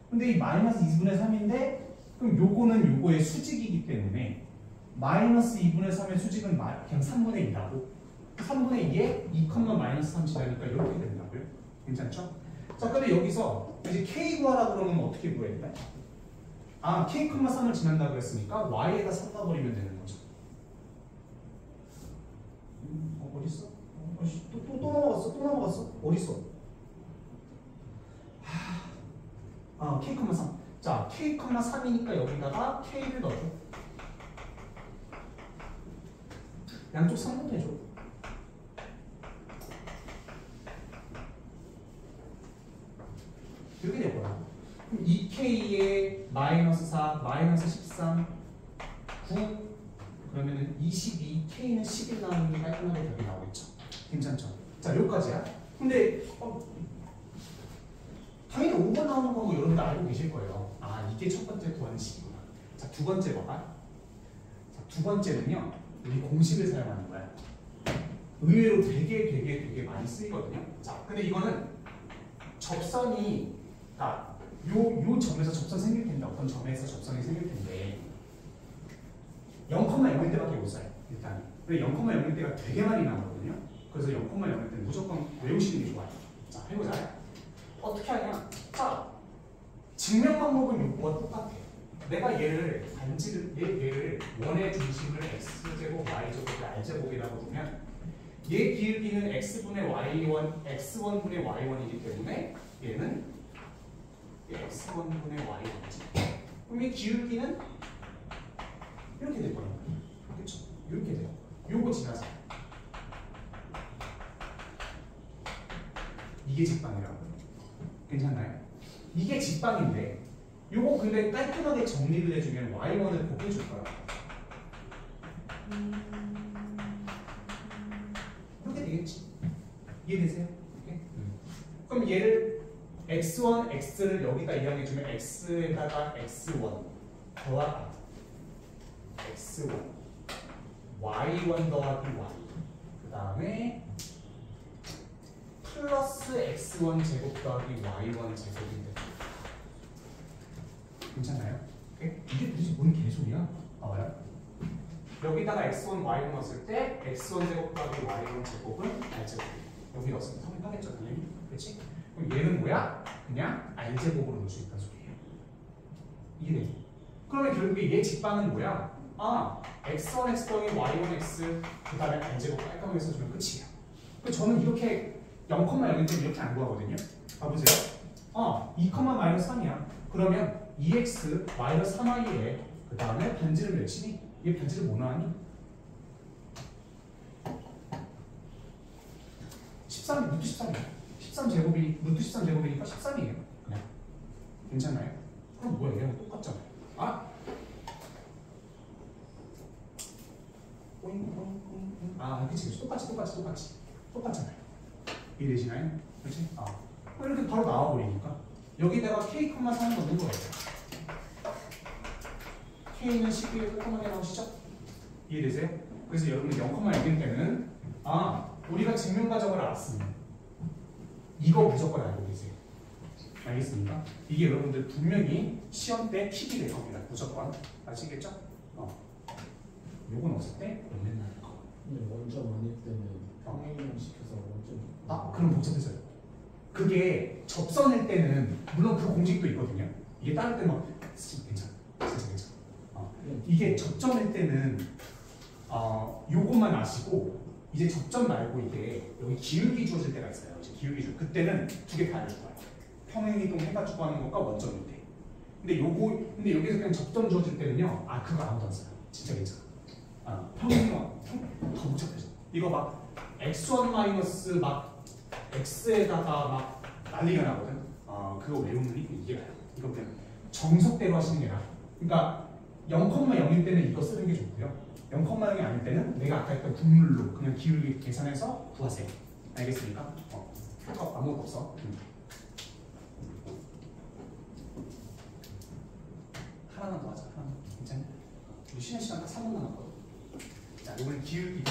근데 이 마이너스 2분의 3인데 그럼 요거는 요거의 수직이기 때문에 마이너스 2분의 3의 수직은 그냥 3분의 2라고 3분의 2에 2,-3 지나니까 이렇게 된다고요. 괜찮죠? 자, 근데 여기서 이제 K 구하라 그러면 어떻게 구해야 돼? K,3을 지난다고 했으니까 Y에다 3 넣어버리면 되는 거죠. 어딨어? 또 넘어갔어? 어딨어? K,3. 자, K,3이니까 여기다가 K를 넣어줘. 양쪽 3분 해줘. 이렇게 될 거야. 그럼 2K에 마이너스 4, 마이너스 13, 9 그러면은 22K는 11 나오는 게 깔끔하게 답이 나오겠죠. 괜찮죠? 자, 여기까지야. 근데 당연히 5번 나오는 거고 여러분들 알고 계실 거예요. 아, 이게 첫 번째 구하는 식이구나. 자, 두 번째 봐봐. 자, 두 번째는요. 우리 공식을 사용하는 거야. 의외로 되게 많이 쓰이거든요. 자, 근데 이거는 접선이 요 점에서 접선 생길 텐데 어떤 점에서 접선이 생길 텐데 0,0일 때밖에 못 써요. 일단. 근데 0,0일 때가 되게 많이 나오거든요. 그래서 0,0일 때는 무조건 외우시는 게 좋아요. 자, 해보자. 어떻게 하냐? 자, 증명 방법은 요거와 똑같아. 내가 얘를 얘를 원의 중심을 x제곱, y제곱, r제곱이라고 두면 얘 기울기는 x분의 y1, x1분의 y1이기 때문에 얘는 x1분의 y1이지. 그럼 이 기울기는 이렇게 될 거예요. 그렇죠? 이렇게 돼요. 요거 지나자. 이게 직방이라고. 괜찮나요? 이게 직방인데 요거 근데 깔끔하게 정리를 해주면 y1을 곱해줄 거야. 이렇게 되겠지? 이해되세요? 이렇게? 그럼 얘를 x1, x를 여기다 이항해주면 x에다가 x1 더하기 x1 y1 더하기 y 그 다음에 플러스 x1 제곱 더하기 y1 제곱인데 괜찮나요? 오케이? 이게 도대체 뭔 개소리야? 봐봐요. 여기다가 x1, y1 넣었을 때 x1 제곱 더하기 y1 제곱은 r제곱이에요. 여기 넣었으면 성립하겠죠, 당연히. 그렇지? 그럼 얘는 뭐야? 그냥 r제곱으로 넣을 수 있다는 소리예요. 이해? 그러면 결국에 얘 직방은 뭐야? 아, x1, x 더하기 y1, x 그 다음에 r제곱 깔끔하게 써주면 끝이에요. 저는 이렇게 0,0일 때 이렇게 안 구하거든요. 봐보세요. 2,-3이야. 그러면 2x 마이너스 3i에 그 다음에 반지를 몇 치니? 얘 반지를 뭐 나왔니? 13, 루트 13이야. 13제곱이, 루트 13제곱이니까 13이에요. 그냥. 괜찮나요? 그럼 뭐야? 얘랑 똑같잖아요. 그치. 똑같잖아요. 이해되시나요? 그렇지? 이렇게 바로 나와버리니까 여기다가 k, 3 넣는 거예요. k는 12에 깔끔하게 나오시죠? 이해되세요? 그래서 여러분들 0,1일 때는 우리가 증명 과정을 알았으면 이거 무조건 알고 계세요. 알겠습니까? 이게 여러분들 분명히 시험 때 킥이 될 겁니다. 무조건. 아시겠죠? 요건 없을 때 맨날 거. 근데 원점 아닐 때는 평행이랑 시켜서 원점. 그럼 복잡해서요. 그게 접선일 때는 물론 그 공식도 있거든요. 이게 따를 때는 막 괜찮아. 진짜 괜찮아. 이게 접점일 때는 요것만 아시고 이제 접점 말고 이게 여기 기울기 주어질 때가 있어요. 이제 기울기 주 그때는 두 개 다 알려줄 거예요. 평행이동 해가지고 하는 것과 원점일 때. 근데 여기서 그냥 접점 주어질 때는요. 그거 아무도 안 써요. 진짜 괜찮아. 평행이동 더 복잡해져. 이거 막 x1 마이너스 막 x에다가 막 난리가 나거든. 그거 외우면 이게 나요. 이거 그냥 정석대로 하시는 게 나아. 그러니까 0,0일 때는 이거 쓰는 게 좋고요. 0,0이 아닐 때는 내가 아까 했던 분물로 그냥 기울기 계산해서 구하세요. 알겠습니까? 아무것도 없어. 하나만 더 하자. 하나만. 괜찮냐? 우리 쉬는 시간 딱 3분 남았거든. 자, 이번엔 기울기가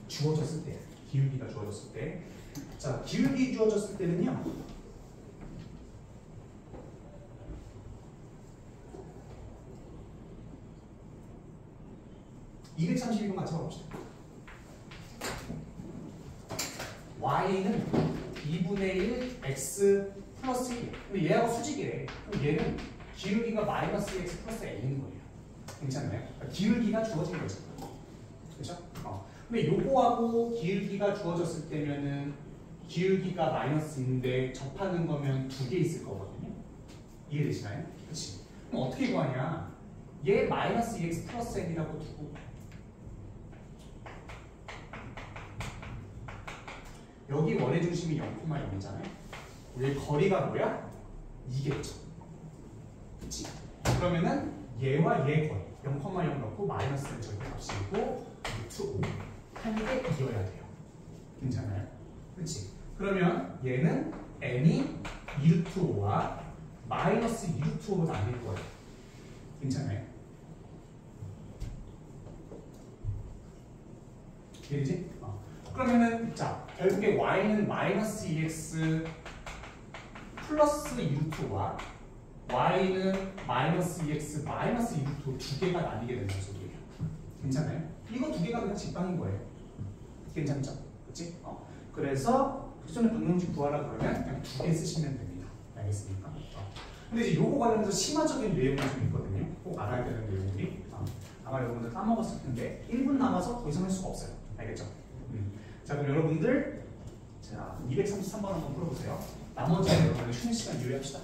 주어졌을 때, 기울기가 주어졌을 때, 자, 기울기 주어졌을 때는요. (232번) 같이 봐봅시다. y는 2분의 1 x 플러스 1. 근데 얘하고 수직이래. 그럼 얘는 기울기가 마이너스 x 플러스 a인 거예요. 괜찮나요? 그러니까 기울기가 주어진 거죠. 그렇죠? 근데 요거하고 기울기가 주어졌을 때면은 기울기가 마이너스인데 접하는 거면 두 개 있을 거거든요. 이해되시나요? 그렇지? 그럼 어떻게 구하냐? 얘 마이너스 2x 플러스 n이라고 두고 여기 원의 중심이 0,0이잖아요. 우리 거리가 뭐야? 이겠죠. 그치? 그러면은 얘와 얘 거리 0,0 넣고 마이너스는 절대값이고 루트 5 한 개 이어야 돼요. 괜찮아요? 그치? 그러면 얘는 n이 2루트 5와 마이너스 2루트 5로 나뉠 거예요. 괜찮아요? 이해되지? 그러면은 자 결국에 y는 마이너스 2x 플러스 2루트와 y는 마이너스 2x 마이너스 2루트 두 개가 나뉘게 된다는 소리예요. 괜찮아요? 이거 두 개가 그냥 직방인 거예요. 괜찮죠? 그치? 그래서 수준의 방정식 구하라 그러면 그냥 두 개 쓰시면 됩니다. 알겠습니까? 근데 이제 요거 관련해서 심화적인 내용이 좀 있거든요. 꼭 알아야 되는 내용들이. 아마 여러분들 까먹었을 텐데 1분 남아서 더 이상 할 수가 없어요. 알겠죠? 자 그럼 여러분들 자 233번 한번 풀어보세요. 나머지는 여러분들 쉬는 시간 유의합시다.